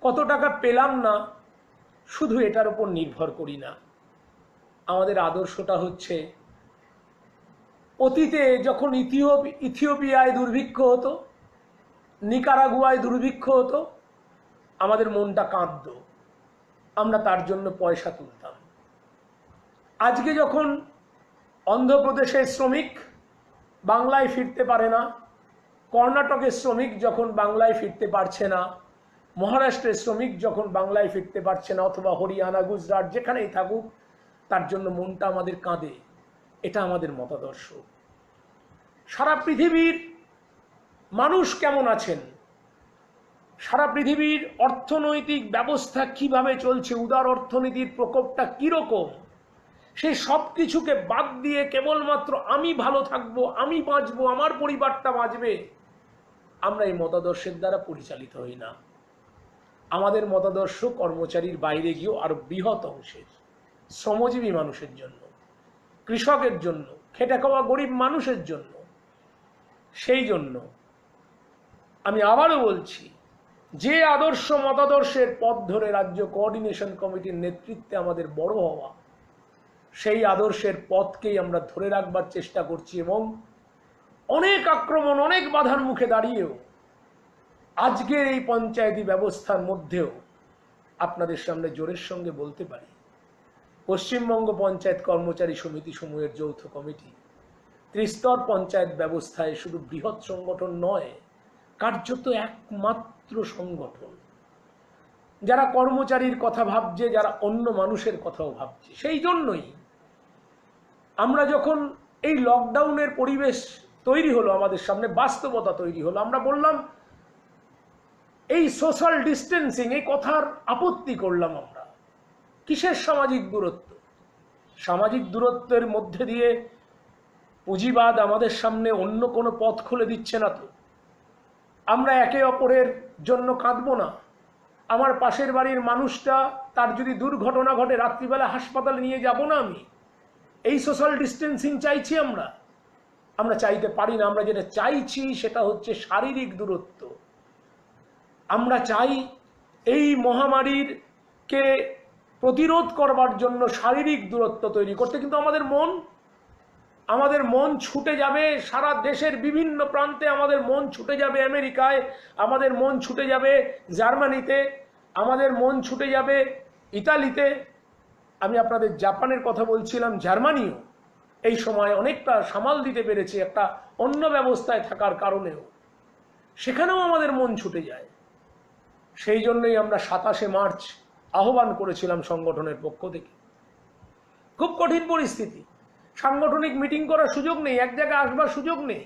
কত টাকা পেলাম না, শুধু এটার উপর নির্ভর করি না। আমাদের আদর্শটা হচ্ছে, অতীতে যখন ইথিওপিয়ায় দুর্ভিক্ষ হতো, নিকারাগুয়ায় দুর্ভিক্ষ হতো, আমাদের মনটা কাঁদতো, আমরা তার জন্য পয়সা তুলতাম। আজকে যখন অন্ধ্রপ্রদেশের শ্রমিক বাংলায় ফিরতে পারে না, কর্ণাটকের শ্রমিক যখন বাংলায় ফিরতে পারছে না, মহারাষ্ট্রের শ্রমিক যখন বাংলায় ফিরতে পারছে না, অথবা হরিয়ানা, গুজরাট, যেখানেই থাকুক, তার জন্য মনটা আমাদের কাঁদে। এটা আমাদের মতাদর্শ। সারা পৃথিবীর মানুষ কেমন আছেন, সারা পৃথিবীর অর্থনৈতিক ব্যবস্থা কিভাবে চলছে, উদার অর্থনীতির প্রকোপটা কিরকম, সেই সব কিছুকে বাদ দিয়ে কেবলমাত্র আমি ভালো থাকবো, আমি বাঁচবো, আমার পরিবারটা বাঁচবে, আমরা এই মতাদর্শের দ্বারা পরিচালিত হই না। আমাদের মতাদর্শ কর্মচারীর বাইরে গিয়েও আরো বৃহৎ অংশের শ্রমজীবী মানুষের জন্য, কৃষকের জন্য, খেটে খাওয়া গরিব মানুষের জন্য। সেই জন্য আমি আবারও বলছি, যে আদর্শ মতাদর্শের পথ ধরে রাজ্য কোঅর্ডিনেশন কমিটির নেতৃত্বে আমাদের বড় হওয়া, সেই আদর্শের পথকেই আমরা ধরে রাখবার চেষ্টা করছি। এবং অনেক আক্রমণ, অনেক বাধার মুখে দাঁড়িয়েও আজকের এই পঞ্চায়েতি ব্যবস্থার মধ্যেও আপনাদের সামনে জোরের সঙ্গে বলতে পারি, পশ্চিমবঙ্গ পঞ্চায়েত কর্মচারী সমিতি সমূহের যৌথ কমিটি ত্রিস্তর পঞ্চায়েত ব্যবস্থায় শুধু বৃহৎ সংগঠন নয়, কার্যত একমাত্র সংগঠন যারা কর্মচারীর কথা ভাবছে, যারা অন্য মানুষের কথাও ভাবছে। সেই জন্যই আমরা যখন এই লকডাউনের পরিবেশ তৈরি হলো, আমাদের সামনে বাস্তবতা তৈরি হলো, আমরা বললাম এই সোশ্যাল ডিস্টেন্সিং, এই কথার আপত্তি করলাম আমরা। কিসের সামাজিক দূরত্ব? সামাজিক দূরত্বের মধ্যে দিয়ে পুঁজিবাদ আমাদের সামনে অন্য কোনো পথ খুলে দিচ্ছে না তো? আমরা একে অপরের জন্য কাঁদবো না? আমার পাশের বাড়ির মানুষটা, তার যদি দুর্ঘটনা ঘটে, রাত্রিবেলা হাসপাতালে নিয়ে যাব না আমি? এই সোশ্যাল ডিস্টেন্সিং চাইছি আমরা? আমরা চাইতে পারি না। আমরা যেটা চাইছি সেটা হচ্ছে শারীরিক দূরত্ব। আমরা চাই এই মহামারীকে প্রতিরোধ করবার জন্য শারীরিক দূরত্ব তৈরি করতে, কিন্তু আমাদের মন ছুটে যাবে সারা দেশের বিভিন্ন প্রান্তে। আমাদের মন ছুটে যাবে আমেরিকায়, আমাদের মন ছুটে যাবে জার্মানিতে, আমাদের মন ছুটে যাবে ইতালিতে। আমি আপনাদের জাপানের কথা বলছিলাম, জার্মানিও এই সময় অনেকটা সামাল দিতে পেরেছে একটা অন্য ব্যবস্থায় থাকার কারণেও। সেখানেও আমাদের মন ছুটে যায়। সেই জন্যই আমরা 27শে মার্চ আহ্বান করেছিলাম সংগঠনের পক্ষ থেকে। খুব কঠিন পরিস্থিতি, সাংগঠনিক মিটিং করার সুযোগ নেই, এক জায়গায় আসবার সুযোগ নেই,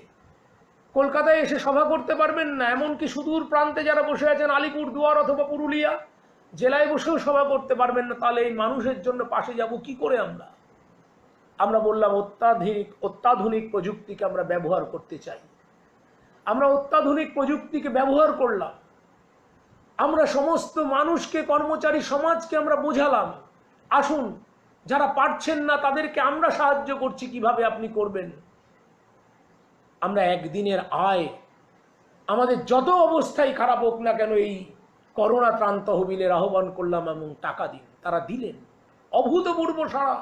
কলকাতায় এসে সভা করতে পারবেন না, এমনকি সুদূর প্রান্তে যারা বসে আছেন আলিপুরদুয়ার অথবা পুরুলিয়া জেলায় বসেও সভা করতে পারবেন না। তাহলে এই মানুষের জন্য পাশে যাব কি করে আমরা বললাম অত্যাধুনিক প্রযুক্তিকে আমরা ব্যবহার করতে চাই। আমরা অত্যাধুনিক প্রযুক্তিকে ব্যবহার করলাম। আমরা সমস্ত মানুষকে, কর্মচারী সমাজকে আমরা বোঝালাম, আসুন, যারা পারছেন না তাদেরকে আমরা সাহায্য করছি, কিভাবে আপনি করবেন। আমরা একদিনের আয়, আমাদের যত অবস্থায় খারাপ হোক না কেন, এই করোনা ত্রাণ তহবিলের আহ্বান করলাম এবং টাকা দিন। তারা দিলেন অভূতপূর্ব সাড়া।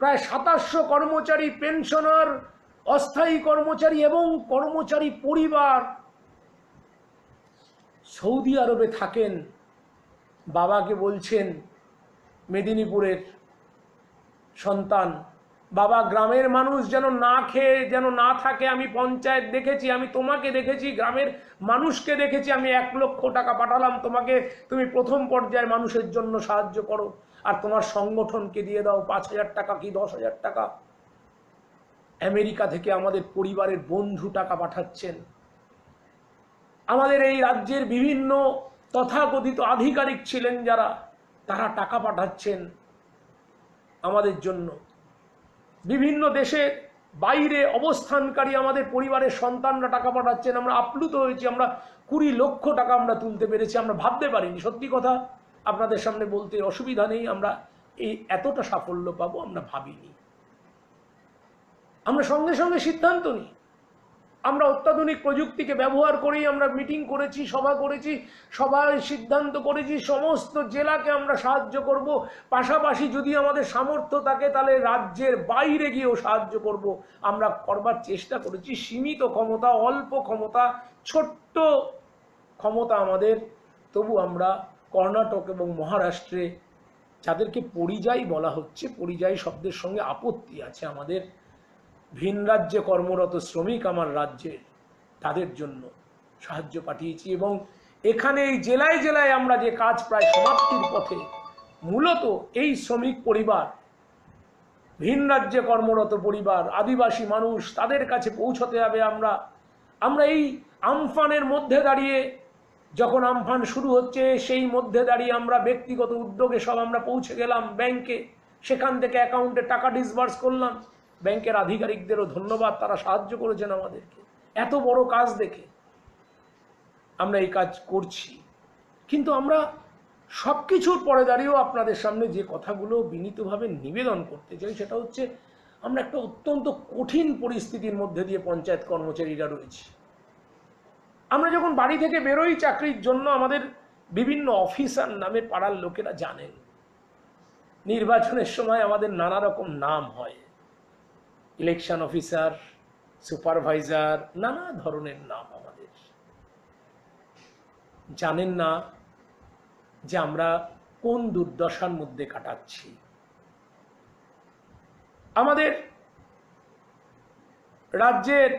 প্রায় 2700 কর্মচারী, পেনশনার, অস্থায়ী কর্মচারী এবং কর্মচারী পরিবার সৌদি আরবে থাকেন। বাবাকে বলছেন, মেদিনীপুরের সন্তান, বাবা, গ্রামের মানুষ যেন না খেয়ে যেন না থাকে। আমি পঞ্চায়েত দেখেছি, আমি তোমাকে দেখেছি, গ্রামের মানুষকে দেখেছি। আমি 1 লক্ষ টাকা পাঠালাম তোমাকে, তুমি প্রথম পর্যায়ে মানুষের জন্য সাহায্য করো, আর তোমার সংগঠনকে দিয়ে দাও 5000 টাকা কি 10,000 টাকা। আমেরিকা থেকে আমাদের পরিবারের বন্ধু টাকা পাঠাচ্ছেন। আমাদের এই রাজ্যের বিভিন্ন তথাকথিত আধিকারিক ছিলেন যারা, তারা টাকা পাঠাচ্ছেন আমাদের জন্য। বিভিন্ন দেশের বাইরে অবস্থানকারী আমাদের পরিবারের সন্তানরা টাকা পাঠাচ্ছেন। আমরা আপ্লুত হয়েছি। আমরা 20 লক্ষ টাকা আমরা তুলতে পেরেছি। আমরা ভাবতে পারিনি, সত্যি কথা আপনাদের সামনে বলতে অসুবিধা নেই, আমরা এই এতটা সাফল্য পাবো আমরা ভাবিনি। আমরা সঙ্গে সঙ্গে সিদ্ধান্ত নিই। আমরা অত্যাধুনিক প্রযুক্তিকে ব্যবহার করেই আমরা মিটিং করেছি, সভা করেছি, সবাই সিদ্ধান্ত করেছি সমস্ত জেলাকে আমরা সাহায্য করব। পাশাপাশি যদি আমাদের সামর্থ্য থাকে তাহলে রাজ্যের বাইরে গিয়েও সাহায্য করব। আমরা করবার চেষ্টা করেছি। সীমিত ক্ষমতা, অল্প ক্ষমতা, ছোট্ট ক্ষমতা আমাদের, তবু আমরা কর্ণাটক এবং মহারাষ্ট্রে, যাদেরকে পরিযায়ী বলা হচ্ছে, পরিযায়ী শব্দের সঙ্গে আপত্তি আছে আমাদের, ভিন রাজ্যে কর্মরত শ্রমিক আমার রাজ্যের, তাদের জন্য সাহায্য পাঠিয়েছি। এবং এখানে এই জেলায় জেলায় আমরা যে কাজ প্রায় সমাপ্তির পথে, মূলত এই শ্রমিক পরিবার, ভিন রাজ্যে কর্মরত পরিবার, আদিবাসী মানুষ, তাদের কাছে পৌঁছতে হবে। আমরা এই আমফানের মধ্যে দাঁড়িয়ে, যখন আমফান শুরু হচ্ছে সেই মধ্যে দাঁড়িয়ে আমরা ব্যক্তিগত উদ্যোগে সব আমরা পৌঁছে গেলাম ব্যাংকে, সেখান থেকে অ্যাকাউন্টে টাকা ডিসবার্স করলাম। ব্যাংকের আধিকারিকদেরও ধন্যবাদ, তারা সাহায্য করেছেন আমাদেরকে। এত বড় কাজ দেখে আমরা এই কাজ করছি। কিন্তু আমরা সব কিছুর পরে দাঁড়িয়েও আপনাদের সামনে যে কথাগুলো বিনীতভাবে নিবেদন করতে চাই, সেটা হচ্ছে আমরা একটা অত্যন্ত কঠিন পরিস্থিতির মধ্যে দিয়ে পঞ্চায়েত কর্মচারীরা রয়েছি। আমরা যখন বাড়ি থেকে বেরোই চাকরির জন্য, আমাদের বিভিন্ন অফিসার নামে পাড়ার লোকেরা জানেন। নির্বাচনের সময় আমাদের নানা রকম নাম হয়, ইলেকশন অফিসার, সুপারভাইজার, নানা ধরনের নাম আমাদের। জানেন না যে আমরা কোন দুর্দশার মধ্যে কাটাচ্ছি। আমাদের রাজ্যের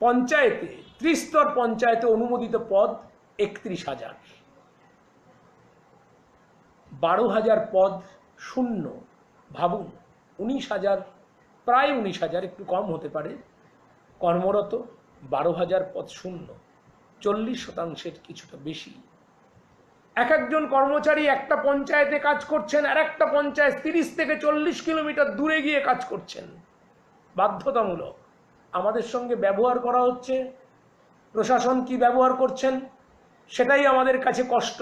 পঞ্চায়েতে, ত্রিস্তর পঞ্চায়েতে অনুমোদিত পদ 31,000, 12,000 পদ শূন্য। ভাবুন, 19,000, প্রায় 19,000, একটু কম হতে পারে, এক একজন কর্মচারী একটা পঞ্চায়েতে কাজ করছেন, আর একটা পঞ্চায়েত 30 থেকে 40 কিলোমিটার দূরে গিয়ে কাজ করছেন। বাধ্যতামূলক আমাদের সঙ্গে ব্যবহার করা হচ্ছে। প্রশাসন কি ব্যবহার করছেন সেটাই আমাদের কাছে কষ্ট।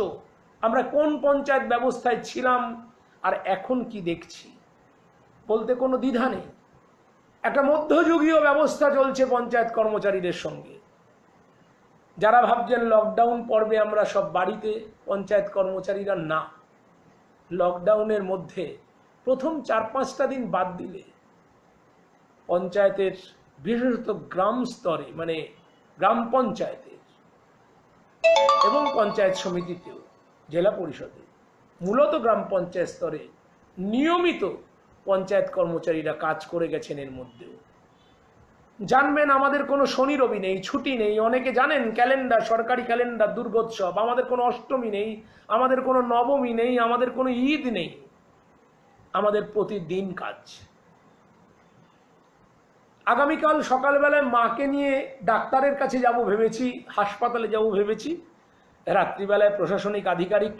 আমরা কোন পঞ্চায়েত ব্যবস্থায় ছিলাম আর এখন কি দেখছি বলতে কোনো দ্বিধা নেই। একটা মধ্যযুগীয় ব্যবস্থা চলছে পঞ্চায়েত কর্মচারীদের সঙ্গে। যারা ভাবছেন লকডাউন পর্বে আমরা সব বাড়িতে, পঞ্চায়েত কর্মচারীরা না। লকডাউনের মধ্যে প্রথম 4-5টা দিন বাদ দিলে পঞ্চায়েতের, বিশেষত গ্রাম স্তরে মানে গ্রাম পঞ্চায়েতের এবং পঞ্চায়েত সমিতিতেও, জেলা পরিষদে, মূলত গ্রাম পঞ্চায়েত স্তরে নিয়মিত পঞ্চায়েত কর্মচারীরা কাজ করে গেছেন। এর মধ্যেও জানবেন আমাদের কোনো শনি রবি নেই, ছুটি নেই। অনেকে জানেন ক্যালেন্ডার, সরকারি ক্যালেন্ডার, দুর্গোৎসব, আমাদের কোনো অষ্টমী নেই, আমাদের কোনো নবমী নেই, আমাদের কোনো ঈদ নেই। আমাদের প্রতিদিন কাজ। আগামীকাল সকালবেলায় মাকে নিয়ে ডাক্তারের কাছে যাব ভেবেছি, হাসপাতালে যাব ভেবেছি। রাত্রিবেলায় প্রশাসনিক আধিকারিক,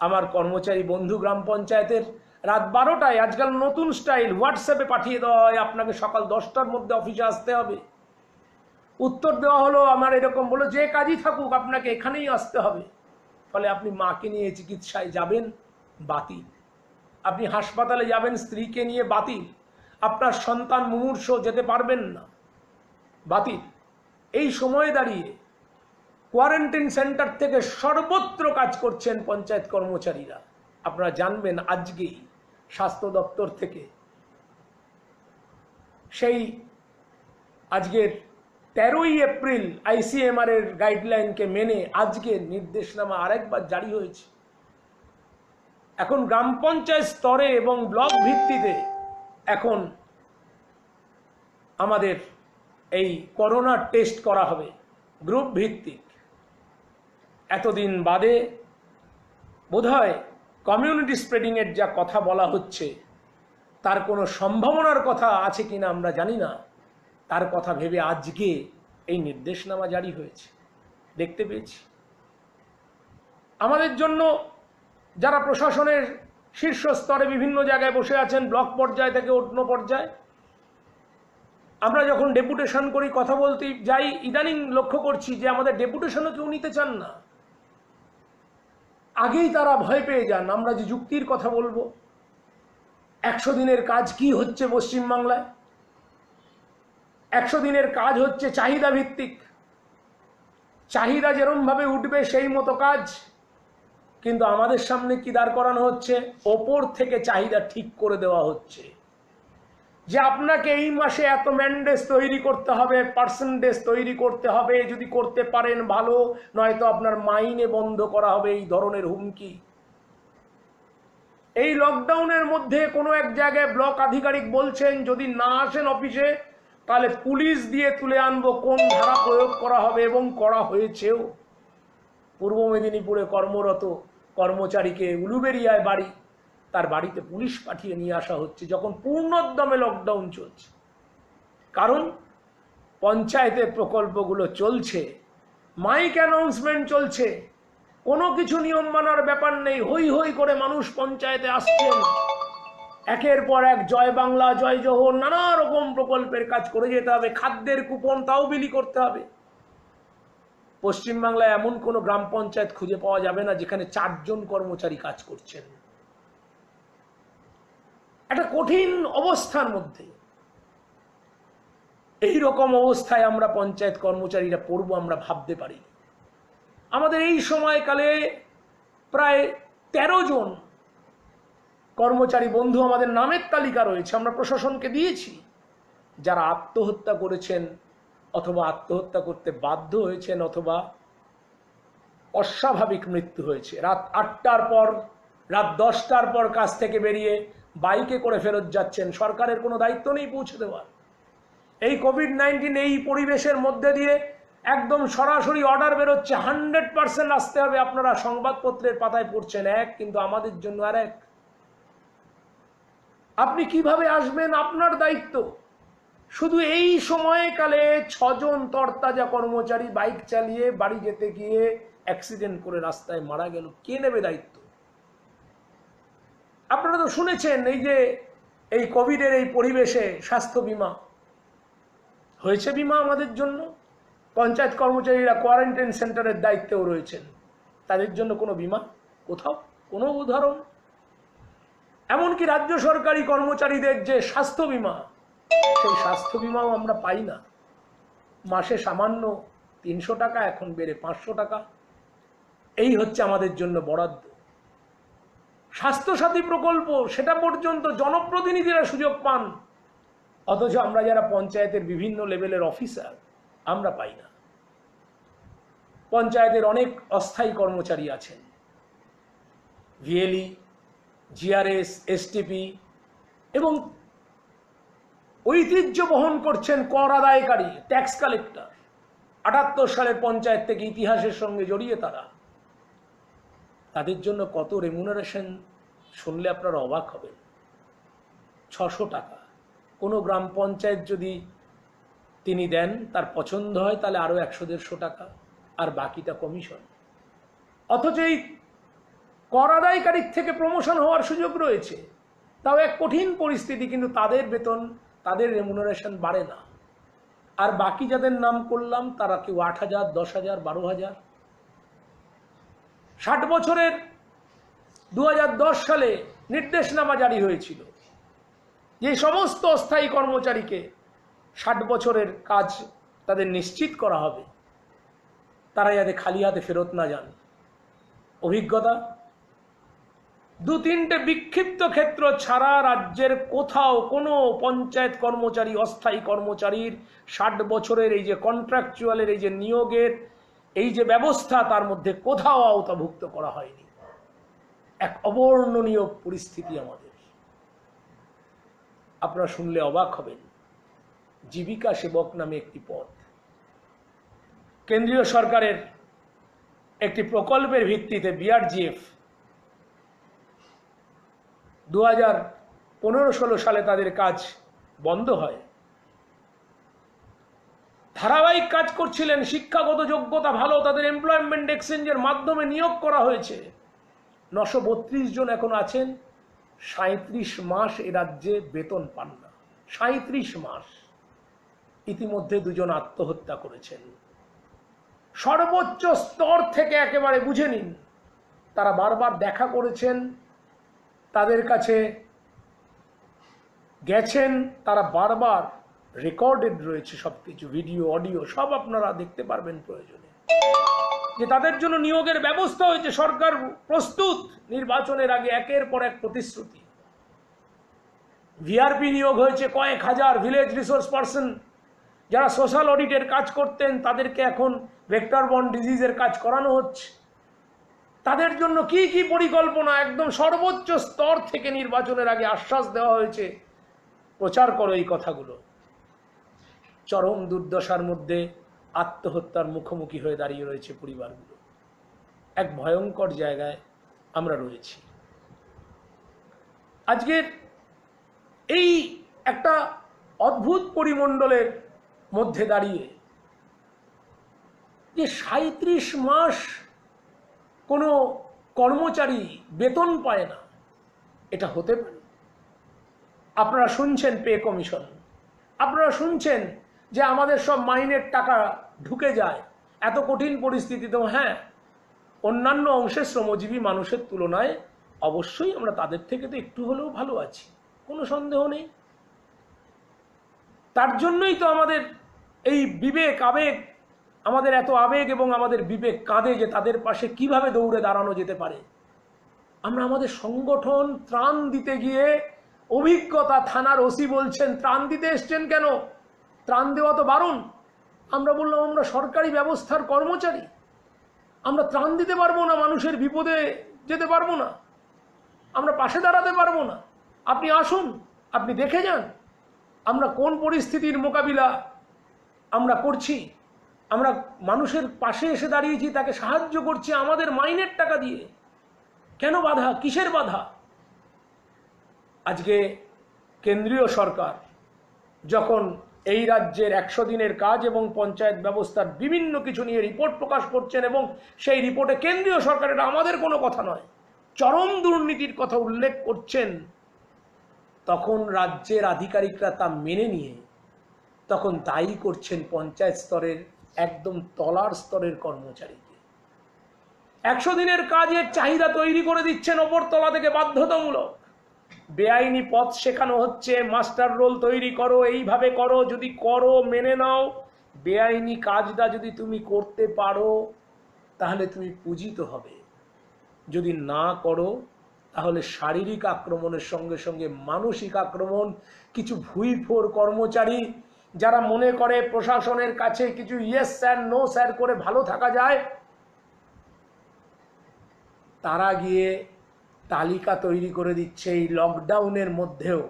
আমার কর্মচারী বন্ধু গ্রাম পঞ্চায়েতের রাত 12টায়, আজকাল নতুন স্টাইল, হোয়াটসঅ্যাপে পাঠিয়ে দেওয়া হয় আপনাকে সকাল 10টার মধ্যে অফিসে আসতে হবে। উত্তর দেওয়া হলো আমার এরকম, বলো যে কাজই থাকুক আপনাকে এখানেই আসতে হবে। ফলে আপনি মাকে নিয়ে চিকিৎসায় যাবেন, বাতিল। আপনি হাসপাতালে যাবেন স্ত্রীকে নিয়ে, বাতিল। আপনার সন্তান মুমূর্ষু, যেতে পারবেন না, বাতিল। এই সময়ে দাঁড়িয়ে কোয়ারেন্টাইন সেন্টার থেকে সর্বত্র কাজ করছেন পঞ্চায়েত কর্মচারীরা। আপনারা জানবেন আজকেই স্বাস্থ্য দপ্তর থেকে সেই আজকের 13ই এপ্রিল ICMR এর গাইডলাইনকে মেনে আজকে নির্দেশনামা আরেকবার জারি হয়েছে। এখন গ্রাম পঞ্চায়েত স্তরে এবং ব্লক ভিত্তিতে এখন আমাদের এই করোনা টেস্ট করা হবে গ্রুপ ভিত্তিক। এতদিন বাদে বোধহয় কমিউনিটি স্প্রেডিংয়ের যা কথা বলা হচ্ছে তার কোনো সম্ভাবনার কথা আছে কিনা আমরা জানি না। তার কথা ভেবে আজকে এই নির্দেশনামা জারি হয়েছে, দেখতে পেয়েছি। আমাদের জন্য যারা প্রশাসনের শীর্ষ স্তরে বিভিন্ন জায়গায় বসে আছেন, ব্লক পর্যায় থেকে অন্য পর্যায়ে, আমরা যখন ডেপুটেশন করি, কথা বলতে যাই, ইদানিং লক্ষ্য করছি যে আমাদের ডেপুটেশনও কেউ নিতে চান না। আগেই তারা ভয় পেয়ে যান আমরা যে যুক্তির কথা বলবো। 100 দিনের কাজ কি হচ্ছে পশ্চিমবাংলায়? 100 দিনের কাজ হচ্ছে চাহিদা ভিত্তিক। চাহিদা যেরমভাবে উঠবে সেই মতো কাজ। কিন্তু আমাদের সামনে কি দাঁড় করানো হচ্ছে? ওপর থেকে চাহিদা ঠিক করে দেওয়া হচ্ছে যে আপনাকে এই মাসে এত ম্যান্ডেজ তৈরি করতে হবে, পার্সেন্টেজ তৈরি করতে হবে, যদি করতে পারেন ভালো, নয়তো আপনার মাইনে বন্ধ করা হবে। এই ধরনের হুমকি। এই লকডাউনের মধ্যে কোনো এক জায়গায় ব্লক আধিকারিক বলছেন যদি না আসেন অফিসে তাহলে পুলিশ দিয়ে তুলে আনবো, কোন ধারা প্রয়োগ করা হবে, এবং করা হয়েছেও। পূর্ব মেদিনীপুরে কর্মরত কর্মচারীকে উলুবেড়িয়ায় বাড়ি, তার বাড়িতে পুলিশ পাঠিয়ে নিয়ে আসা হচ্ছে যখন পূর্ণোদ্যমে লকডাউন চলছে। কারণ পঞ্চায়েতের প্রকল্পগুলো চলছে, মাইক অ্যানাউন্সমেন্ট চলছে, কোনো কিছু নিয়ম মানার ব্যাপার নেই। হই হই করে মানুষ পঞ্চায়েতে আসছেন, একের পর এক জয় বাংলা, জয় জোহর, নানা রকম প্রকল্পের কাজ করে যেতে হবে। খাদ্যের কুপন তাও বিলি করতে হবে। পশ্চিমবাংলায় এমন কোনো গ্রাম পঞ্চায়েত খুঁজে পাওয়া যাবে না যেখানে 4 জন কর্মচারী কাজ করছেন। একটা কঠিন অবস্থার মধ্যে, এই রকম অবস্থায় আমরা পঞ্চায়েত কর্মচারীরা পড়বো আমরা ভাবতে পারি। আমাদের এই সময়কালে প্রায় 13 জন কর্মচারী বন্ধু আমাদের নামের তালিকা রয়েছে, আমরা প্রশাসনকে দিয়েছি, যারা আত্মহত্যা করেছেন অথবা আত্মহত্যা করতে বাধ্য হয়েছেন অথবা অস্বাভাবিক মৃত্যু হয়েছে। রাত 8টার পর, রাত 10টার পর কাজ থেকে বেরিয়ে বাইকে করে ফেরত যাচ্ছেন। সরকারের কোনো দায়িত্ব নেই পৌঁছে দেওয়ার। এই কোভিড-19 এই পরিবেশের মধ্যে দিয়ে একদম সরাসরি অর্ডার বেরোচ্ছে 100% আসতে হবে। আপনারা সংবাদপত্রের পাতায় পড়ছেন এক, কিন্তু আমাদের জন্য আর এক। আপনি কিভাবে আসবেন আপনার দায়িত্ব। শুধু এই সময়কালে 6 জন তরতাজা কর্মচারী বাইক চালিয়ে বাড়ি যেতে গিয়ে অ্যাক্সিডেন্ট করে রাস্তায় মারা গেল, কে নেবে দায়িত্ব? আপনারা তো শুনেছেন এই যে এই কোভিডের এই পরিবেশে স্বাস্থ্য বীমা হয়েছে, বীমা আমাদের জন্য। পঞ্চায়েত কর্মচারীরা কোয়ারেন্টাইন সেন্টারের দায়িত্বেও রয়েছেন, তাদের জন্য কোনো বীমা কোথাও, কোনো উদাহরণ। এমনকি রাজ্য সরকারি কর্মচারীদের যে স্বাস্থ্য বীমা, সেই স্বাস্থ্য বীমাও আমরা পাই না। মাসে সামান্য 300 টাকা, এখন বেড়ে 500 টাকা, এই হচ্ছে আমাদের জন্য বরাদ্দ। স্বাস্থ্যসাথী প্রকল্প, সেটা পর্যন্ত জনপ্রতিনিধিরা সুযোগ পান, অথচ আমরা যারা পঞ্চায়েতের বিভিন্ন লেভেলের অফিসার আমরা পাই না। পঞ্চায়েতের অনেক অস্থায়ী কর্মচারী আছেন, ভিএলই, জিআরএস, এসটিপি, এবং ঐতিহ্য বহন করছেন কর আদায়কারী, ট্যাক্স কালেক্টর। 78 সালের পঞ্চায়েত থেকে ইতিহাসের সঙ্গে জড়িয়ে তারা, তাদের জন্য কত রেমুনারেশন শুনলে আপনারা অবাক হবেন। 600 টাকা। কোনো গ্রাম পঞ্চায়েত যদি তিনি দেন, তার পছন্দ হয়, তাহলে আরও 100-150 টাকা, আর বাকিটা কমিশন। অথচ এই কর আদায়কারীর থেকে প্রমোশন হওয়ার সুযোগ রয়েছে, তাও এক কঠিন পরিস্থিতি, কিন্তু তাদের বেতন, তাদের রেমুনারেশন বাড়ে না। আর বাকি যাদের নাম করলাম তারা কেউ 8,000, 10,000, 12,000। 60 বছরের 2010 সালে নির্দেশনামা জারি হয়েছিল যে সমস্ত অস্থায়ী কর্মচারীকে 60 বছরের কাজ তাদের নিশ্চিত করা হবে, তারা যাতে খালি হাতে ফেরত না যান। অভিজ্ঞতা, 2-3টে বিক্ষিপ্ত ক্ষেত্র ছাড়া রাজ্যের কোথাও কোনো পঞ্চায়েত কর্মচারী, অস্থায়ী কর্মচারীর 60 বছরের এই যে কন্ট্রাকচুয়ালের এই যে নিয়োগের এই যে ব্যবস্থা, তার মধ্যে কোথাও আওতাভুক্ত করা হয়নি। এক অবর্ণনীয় পরিস্থিতি আমাদের। আপনারা শুনলে অবাক হবেন, জীবিকা সেবক নামে একটি পদ কেন্দ্রীয় সরকারের একটি প্রকল্পের ভিত্তিতে বিআরজিএফ 2015-16 সালে তাদের কাজ বন্ধ হয়। ধারাবাহিক কাজ করছিলেন, শিক্ষাগত যোগ্যতা ভালো, তাদের এমপ্লয়মেন্ট এক্সচেঞ্জের মাধ্যমে নিয়োগ করা হয়েছে। 932 জন এখন আছেন, 37 মাস এ রাজ্যে বেতন পান না। 37 মাস। ইতিমধ্যে 2 জন আত্মহত্যা করেছেন। সর্বোচ্চ স্তর থেকে একেবারে বুঝে নিন, তারা বারবার দেখা করেছেন, তাদের কাছে গেছেন, তারা বারবার রেকর্ডেড রয়েছে সবকিছু, ভিডিও, অডিও সব আপনারা দেখতে পারবেন প্রয়োজনে, যে তাদের জন্য নিয়োগের ব্যবস্থা হয়েছে। সরকার প্রস্তুত, নির্বাচনের আগে একের পর এক প্রতিশ্রুতি। ভিআরপি নিয়োগ হয়েছে কয়েক হাজার, ভিলেজ রিসোর্স পার্সন যারা সোশ্যাল অডিটের কাজ করতেন, তাদেরকে এখন ভেক্টর বর্ন ডিজিজের কাজ করানো হচ্ছে। তাদের জন্য কি কি পরিকল্পনা, একদম সর্বোচ্চ স্তর থেকে নির্বাচনের আগে আশ্বাস দেওয়া হয়েছে, প্রচার করো এই কথাগুলো। চরম দুর্দশার মধ্যে আত্মহত্যার মুখোমুখি হয়ে দাঁড়িয়ে রয়েছে পরিবারগুলো। এক ভয়ঙ্কর জায়গায় আমরা রয়েছি। আজকের এই একটা অদ্ভুত পরিমণ্ডলের মধ্যে দাঁড়িয়ে যে 37 মাস কোনো কর্মচারী বেতন পায় না, এটা হতে পারে? আপনারা শুনছেন পে কমিশন, আপনারা শুনছেন যে আমাদের সব মাইনের টাকা ঢুকে যায়। এত কঠিন পরিস্থিতিতেও হ্যাঁ, অন্যান্য অংশের শ্রমজীবী মানুষের তুলনায় অবশ্যই আমরা তাদের থেকে তো একটু হলেও ভালো আছি, কোনো সন্দেহ নেই। তার জন্যই তো আমাদের এই বিবেক, আবেগ, আমাদের এত আবেগ এবং আমাদের বিবেক কাঁদে যে তাদের পাশে কিভাবে দৌড়ে দাঁড়ানো যেতে পারে। আমরা আমাদের সংগঠন ত্রাণ দিতে গিয়ে, অভিজ্ঞতা, থানার ওসি বলছেন ত্রাণ দিতে এসছেন কেন, ত্রাণ দেওয়া তো বারণ। আমরা বললাম আমরা সরকারি ব্যবস্থার কর্মচারী, আমরা ত্রাণ দিতে পারবো না, মানুষের বিপদে যেতে পারবো না, আমরা পাশে দাঁড়াতে পারবো না। আপনি আসুন, আপনি দেখে যান আমরা কোন পরিস্থিতির মোকাবিলা আমরা করছি। আমরা মানুষের পাশে এসে দাঁড়িয়েছি, তাকে সাহায্য করছি আমাদের মাইনের টাকা দিয়ে। কেন বাধা, কিসের বাধা? আজকে কেন্দ্রীয় সরকার যখন এই রাজ্যের 100 দিনের কাজ এবং পঞ্চায়েত ব্যবস্থার বিভিন্ন কিছু নিয়ে রিপোর্ট প্রকাশ করছেন এবং সেই রিপোর্টে কেন্দ্রীয় সরকার, এটা আমাদের কোনো কথা নয়, চরম দুর্নীতির কথা উল্লেখ করছেন, তখন রাজ্যের আধিকারিকরা তা মেনে নিয়ে তখন দায়ী করছেন পঞ্চায়েত স্তরের একদম তলার স্তরের কর্মচারীকে। 100 দিনের কাজের চাহিদা তৈরি করে দিচ্ছেন ওপর তলা থেকে বাধ্যতামূলক। বেআইনি পথ শেখানো হচ্ছে, মাস্টার রোল তৈরি করো, এইভাবে করো, যদি করো মেনে নাও, বেআইনি কাজটা যদি তুমি করতে পারো তাহলে তুমি পূজিত হবে, যদি না করো তাহলে শারীরিক আক্রমণের সঙ্গে সঙ্গে মানসিক আক্রমণ। কিছু ভুইফোর কর্মচারী যারা মনে করে প্রশাসনের কাছে কিছু ইয়েস স্যার নো স্যার করে ভালো থাকা যায়, তারা গিয়ে তালিকা তৈরি করে দিচ্ছে এই লকডাউনের মধ্যেও।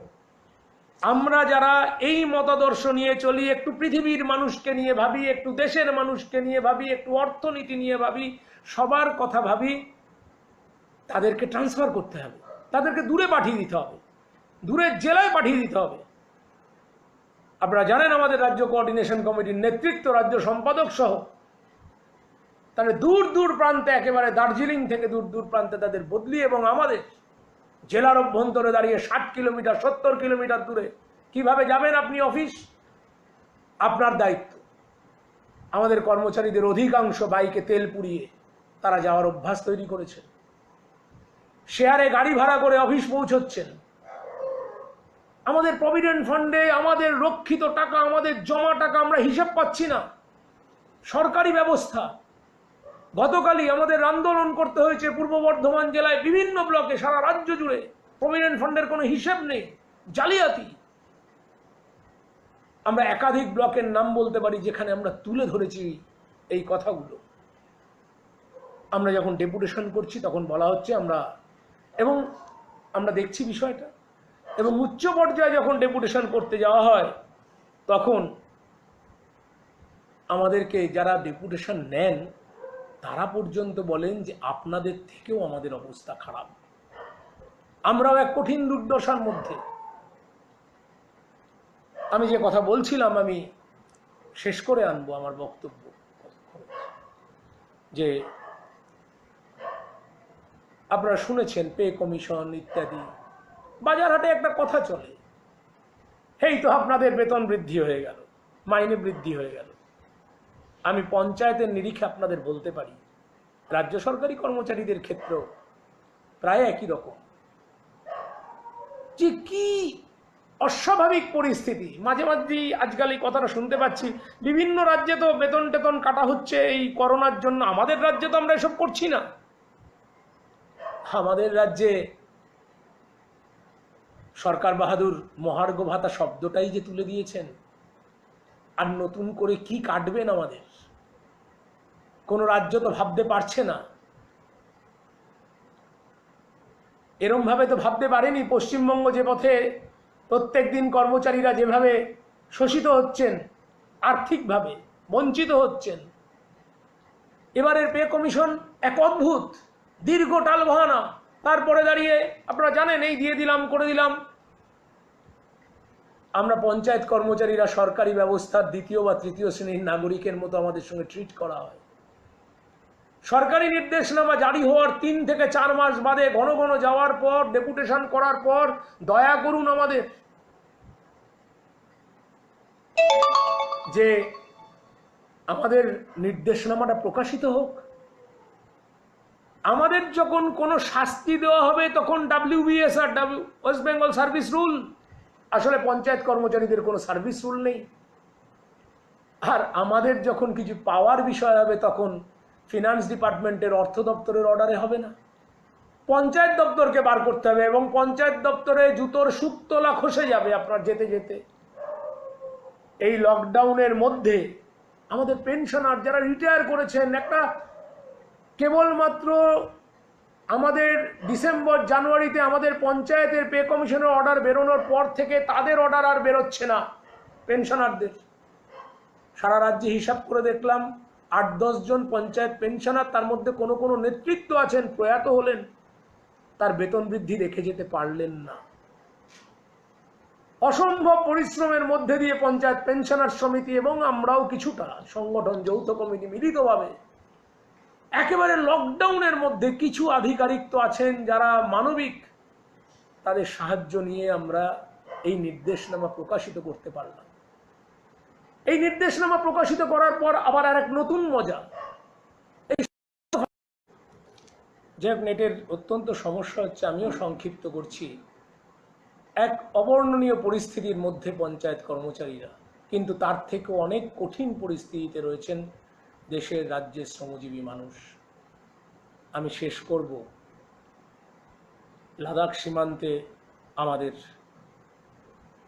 আমরা যারা এই মতাদর্শ নিয়ে চলি, একটু পৃথিবীর মানুষকে নিয়ে ভাবি, একটু দেশের মানুষকে নিয়ে ভাবি, একটু অর্থনীতি নিয়ে ভাবি, সবার কথা ভাবি, তাদেরকে ট্রান্সফার করতে হবে, তাদেরকে দূরে পাঠিয়ে দিতে হবে, দূরের জেলায় পাঠিয়ে দিতে হবে। আপনারা জানেন আমাদের রাজ্য কোঅর্ডিনেশন কমিটির নেতৃত্ব, রাজ্য সম্পাদক সহ, তাহলে দূর দূর প্রান্তে, একেবারে দার্জিলিং থেকে দূর দূর প্রান্তে তাদের বদলি, এবং আমাদের জেলার অভ্যন্তরে দাঁড়িয়ে 60 কিলোমিটার 70 কিলোমিটার দূরে কিভাবে যাবেন আপনি অফিস? আপনার দায়িত্ব। আমাদের কর্মচারীদের অধিকাংশ বাইকে তেল পুড়িয়ে তারা যাওয়ার অভ্যাস তৈরি করেছে, শেয়ারে গাড়ি ভাড়া করে অফিস পৌঁছচ্ছেন। আমাদের প্রভিডেন্ট ফান্ডে আমাদের রক্ষিত টাকা, আমাদের জমা টাকা আমরা হিসাব পাচ্ছি না। সরকারি ব্যবস্থা। গতকালই আমাদের আন্দোলন করতে হয়েছে পূর্ব বর্ধমান জেলায় বিভিন্ন ব্লকে, সারা রাজ্য জুড়ে প্রভিডেন্ট ফান্ডের কোনো হিসেব নেই, জালিয়াতি। আমরা একাধিক ব্লকের নাম বলতে পারি যেখানে আমরা তুলে ধরেছি এই কথাগুলো। আমরা যখন ডেপুটেশন করছি তখন বলা হচ্ছে আমরা দেখছি বিষয়টা, এবং উচ্চ পর্যায়ে যখন ডেপুটেশন করতে যাওয়া হয় তখন আমাদেরকে যারা ডেপুটেশন নেন তারা পর্যন্ত বলেন যে আপনাদের থেকেও আমাদের অবস্থা খারাপ, আমরাও এক কঠিন দুর্দশার মধ্যে। আমি যে কথা বলছিলাম, আমি শেষ করে আনবো আমার বক্তব্য, যে আপনারা শুনেছেন পে কমিশন ইত্যাদি, বাজারহাটে একটা কথা চলে, এই তো আপনাদের বেতন বৃদ্ধি হয়ে গেল, মাইনে বৃদ্ধি হয়ে গেল। আমি পঞ্চায়েতের নিরিখে আপনাদের বলতে পারি রাজ্য সরকারি কর্মচারীদের ক্ষেত্রেও প্রায় একই রকম, যে কি অস্বাভাবিক পরিস্থিতি। মাঝে মাঝেই আজকাল এই কথাটা শুনতে পাচ্ছি, বিভিন্ন রাজ্যে তো বেতন টেতন কাটা হচ্ছে এই করোনার জন্য, আমাদের রাজ্যে তো আমরা এসব করছি না। আমাদের রাজ্যে সরকার বাহাদুর মহার্ঘ ভাতা শব্দটাই যে তুলে দিয়েছেন, আর নতুন করে কি কাটবেন আমাদের কোন রাজ্য তো ভাবতে পারছে না। এরম ভাবে তো ভাবতে পারেনি পশ্চিমবঙ্গ, যে পথে প্রত্যেক দিন কর্মচারীরা যেভাবে শোষিত হচ্ছেন, আর্থিকভাবে বঞ্চিত হচ্ছেন। এবারের পে কমিশন এক অদ্ভুত দীর্ঘ টালবাহানা, তারপরে দাঁড়িয়ে আপনারা জানেন এই দিয়ে দিলাম করে দিলাম। আমরা পঞ্চায়েত কর্মচারীরা সরকারি ব্যবস্থার দ্বিতীয় বা তৃতীয় শ্রেণীর নাগরিকের মতো আমাদের সঙ্গে ট্রিট করা হয়। সরকারি নির্দেশনামা জারি হওয়ার 3 থেকে 4 মাস বাদে ঘন ঘন যাওয়ার পর, ডেপুটেশন করার পর, দয়া করুন আমাদের যে আমাদের নির্দেশনামাটা প্রকাশিত হোক। আমাদের যখন কোনো শাস্তি দেওয়া হবে তখন WBSR, West Bengal service rule, আসলে পঞ্চায়েত কর্মচারীদের কোনো সার্ভিস রুল নেই। আর আমাদের যখন কিছু পাওয়ার বিষয় হবে তখন ফিনান্স ডিপার্টমেন্টের, অর্থ দপ্তরের অর্ডারে হবে না, পঞ্চায়েত দপ্তরকে বার করতে হবে, এবং পঞ্চায়েত দপ্তরে জুতোর সুতলা খসে যাবে আপনার যেতে যেতে। এই লকডাউনের মধ্যে আমাদের পেনশনার যারা রিটায়ার করেছেন, একটা কেবলমাত্র আমাদের ডিসেম্বর জানুয়ারিতে আমাদের পঞ্চায়েতের পে কমিশনের অর্ডার বেরোনোর পর থেকে তাদের অর্ডার আর বেরোচ্ছে না পেনশনারদের। সারা রাজ্যে হিসাব করে দেখলাম 8-10 জন পঞ্চায়েত পেনশনার, তার মধ্যে কোনো কোনো নেতৃত্ব আছেন, প্রয়াত হলেন, তার বেতন বৃদ্ধি রেখে যেতে পারলেন না। অসম্ভব পরিশ্রমের মধ্যে দিয়ে পঞ্চায়েত পেনশনার সমিতি এবং আমরাও কিছুটা সংগঠন যৌথ কমিটি মিলিতভাবে একেবারে লকডাউনের মধ্যে কিছু আধিকারিক তো আছেন যারা মানবিক, তাদের সাহায্য নিয়ে আমরা এই নির্দেশনামা প্রকাশিত করতে পারলাম। এই নির্দেশনামা প্রকাশিত করার পর আবার আর এক নতুন মজা, এই যে নেটের অত্যন্ত সমস্যা হচ্ছে, আমিও সংক্ষিপ্ত করছি। এক অবর্ণনীয় পরিস্থিতির মধ্যে পঞ্চায়েত কর্মচারীরা, কিন্তু তার থেকেও অনেক কঠিন পরিস্থিতিতে রয়েছেন দেশের রাজ্যের শ্রমজীবী মানুষ। আমি শেষ করব, লাদাখ সীমান্তে আমাদের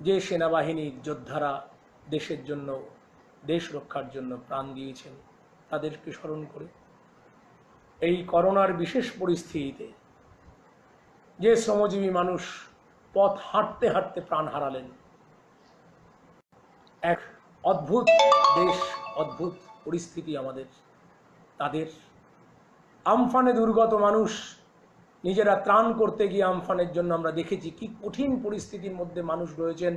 যে সেনাবাহিনীর যোদ্ধারা দেশের জন্য, দেশ রক্ষার জন্য প্রাণ দিয়েছেন, তাদেরকে স্মরণ করে। এই করোনার বিশেষ পরিস্থিতিতে যে শ্রমজীবী মানুষ পথ হাঁটতে হাঁটতে প্রাণ হারালেন, এক অদ্ভুত দেশ, অদ্ভুত পরিস্থিতি আমাদের, তাদের আমফানে দুর্গত মানুষ নিজেরা ত্রাণ করতে গিয়ে আমফানের জন্য আমরা দেখেছি কি কঠিন পরিস্থিতির মধ্যে মানুষ রয়েছেন,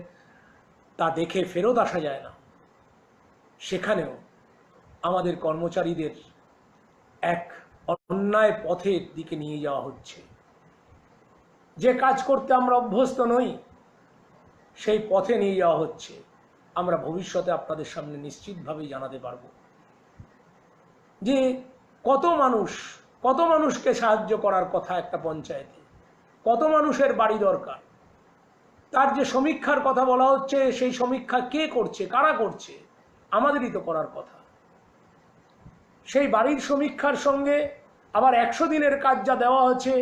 তা দেখে ফেরত আসা যায় না। সেখানেও আমাদের কর্মচারীদের এক অন্যায় পথের দিকে নিয়ে যাওয়া হচ্ছে। যে কাজ করতে আমরা অভ্যস্ত নই, সেই পথে নিয়ে যাওয়া হচ্ছে। আমরা ভবিষ্যতে আপনাদের সামনে নিশ্চিতভাবেই জানাতে পারব যে কত মানুষকে সাহায্য করার কথা একটা পঞ্চায়েতে, কত মানুষের বাড়ি দরকার, তার যে সমীক্ষার কথা বলা হচ্ছে, সেই সমীক্ষা কে করছে, কারা করছে, আমাদেরই তো করার কথা। সেই বাড়ির সমীক্ষার সঙ্গে আবার 100 দিনের কাজ যা দেওয়া হচ্ছে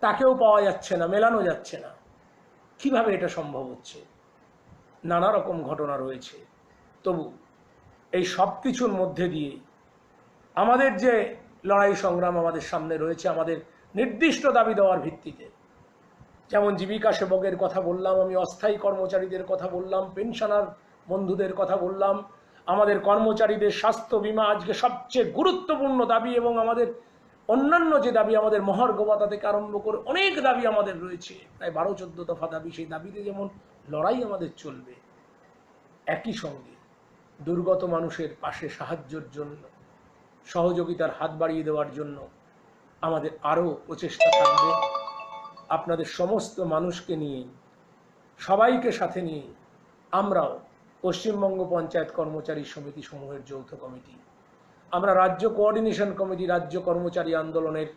তাকেও পাওয়া যাচ্ছে না, মেলানো যাচ্ছে না। কিভাবে এটা সম্ভব হচ্ছে? নানা রকম ঘটনা রয়েছে। তবু এই সব কিছুর মধ্যে দিয়ে আমাদের যে লড়াই সংগ্রাম আমাদের সামনে রয়েছে, আমাদের নির্দিষ্ট দাবি দেওয়ার ভিত্তিতে, যেমন জীবিকা সেবকের কথা বললাম, আমি অস্থায়ী কর্মচারীদের কথা বললাম, পেনশনার বন্ধুদের কথা বললাম, আমাদের কর্মচারীদের স্বাস্থ্য বীমা আজকে সবচেয়ে গুরুত্বপূর্ণ দাবি, এবং আমাদের অন্যান্য যে দাবি, আমাদের মহার্ঘ ভাতা থেকে আরম্ভ করে অনেক দাবি আমাদের রয়েছে, প্রায় 12-14 দফা দাবি। সেই দাবিতে যেমন লড়াই আমাদের চলবে, একই সঙ্গে দুর্গত মানুষের পাশে সাহায্যের জন্য, সহযোগিতার হাত বাড়িয়ে দেওয়ার জন্য আমাদের আরও প্রচেষ্টা থাকবে। আপনাদের সমস্ত মানুষকে নিয়ে, সবাইকে সাথে নিয়ে আমরাও পশ্চিমবঙ্গ পঞ্চায়েত কর্মচারী সমিতি সমূহের যৌথ কমিটি, আমরা রাজ্য কোঅর্ডিনেশন কমিটি, রাজ্য কর্মচারী আন্দোলনের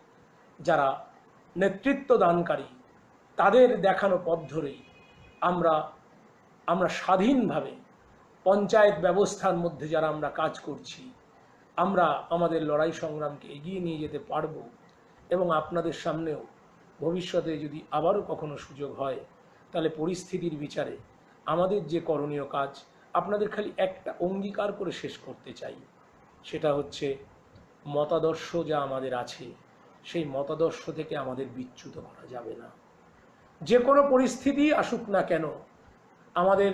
যারা নেতৃত্ব দানকারী, তাদের দেখানো পথ ধরেই আমরা স্বাধীনভাবে পঞ্চায়েত ব্যবস্থার মধ্যে যারা আমরা কাজ করছি, আমরা আমাদের লড়াই সংগ্রামকে এগিয়ে নিয়ে যেতে পারব। এবং আপনাদের সামনেও ভবিষ্যতে যদি আবারও কখনো সুযোগ হয়, তাহলে পরিস্থিতির বিচারে আমাদের যে করণীয় কাজ, আপনাদের খালি একটা অঙ্গীকার করে শেষ করতে চাই, সেটা হচ্ছে মতাদর্শ যা আমাদের আছে, সেই মতাদর্শ থেকে আমাদের বিচ্যুত করা যাবে না। যে কোনো পরিস্থিতি আসুক না কেন, আমাদের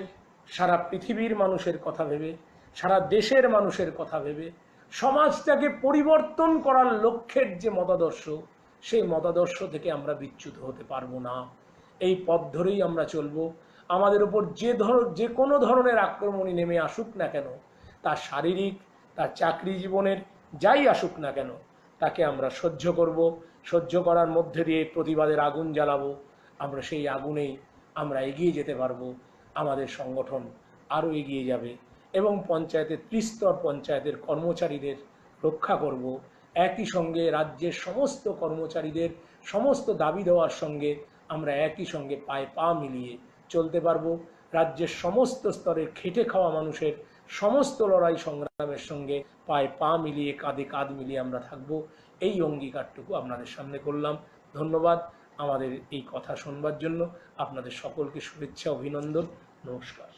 সারা পৃথিবীর মানুষের কথা ভেবে, সারা দেশের মানুষের কথা ভেবে, সমাজটাকে পরিবর্তন করার লক্ষ্যের যে মতাদর্শ, সেই মতাদর্শ থেকে আমরা বিচ্যুত হতে পারবো না। এই পথ ধরেই আমরা চলব। আমাদের উপর যে কোনো ধরনের আক্রমণই নেমে আসুক না কেন, তার শারীরিক, তার চাকরি জীবনের যাই আসুক না কেন, তাকে আমরা সহ্য করব। সহ্য করার মধ্যে দিয়ে প্রতিবাদের আগুন জ্বালাবো। আমরা সেই আগুনেই আমরা এগিয়ে যেতে পারবো। আমাদের সংগঠন আরও এগিয়ে যাবে এবং পঞ্চায়েতের ত্রিস্তর পঞ্চায়েতের কর্মচারীদের রক্ষা করব। একই সঙ্গে রাজ্যের সমস্ত কর্মচারীদের সমস্ত দাবি দেওয়ার সঙ্গে আমরা একই সঙ্গে পায়ে পা মিলিয়ে চলতে পারবো। রাজ্যের সমস্ত স্তরের খেটে খাওয়া মানুষের সমস্ত লড়াই সংগ্রামের সঙ্গে পায়ে পা মিলিয়ে, কাঁধে কাঁধ মিলিয়ে আমরা থাকব। এই অঙ্গীকারটুকু আপনাদের সামনে করলাম। ধন্যবাদ আমাদের এই কথা শুনবার জন্য। আপনাদের সকলকে শুভেচ্ছা, অভিনন্দন, নমস্কার।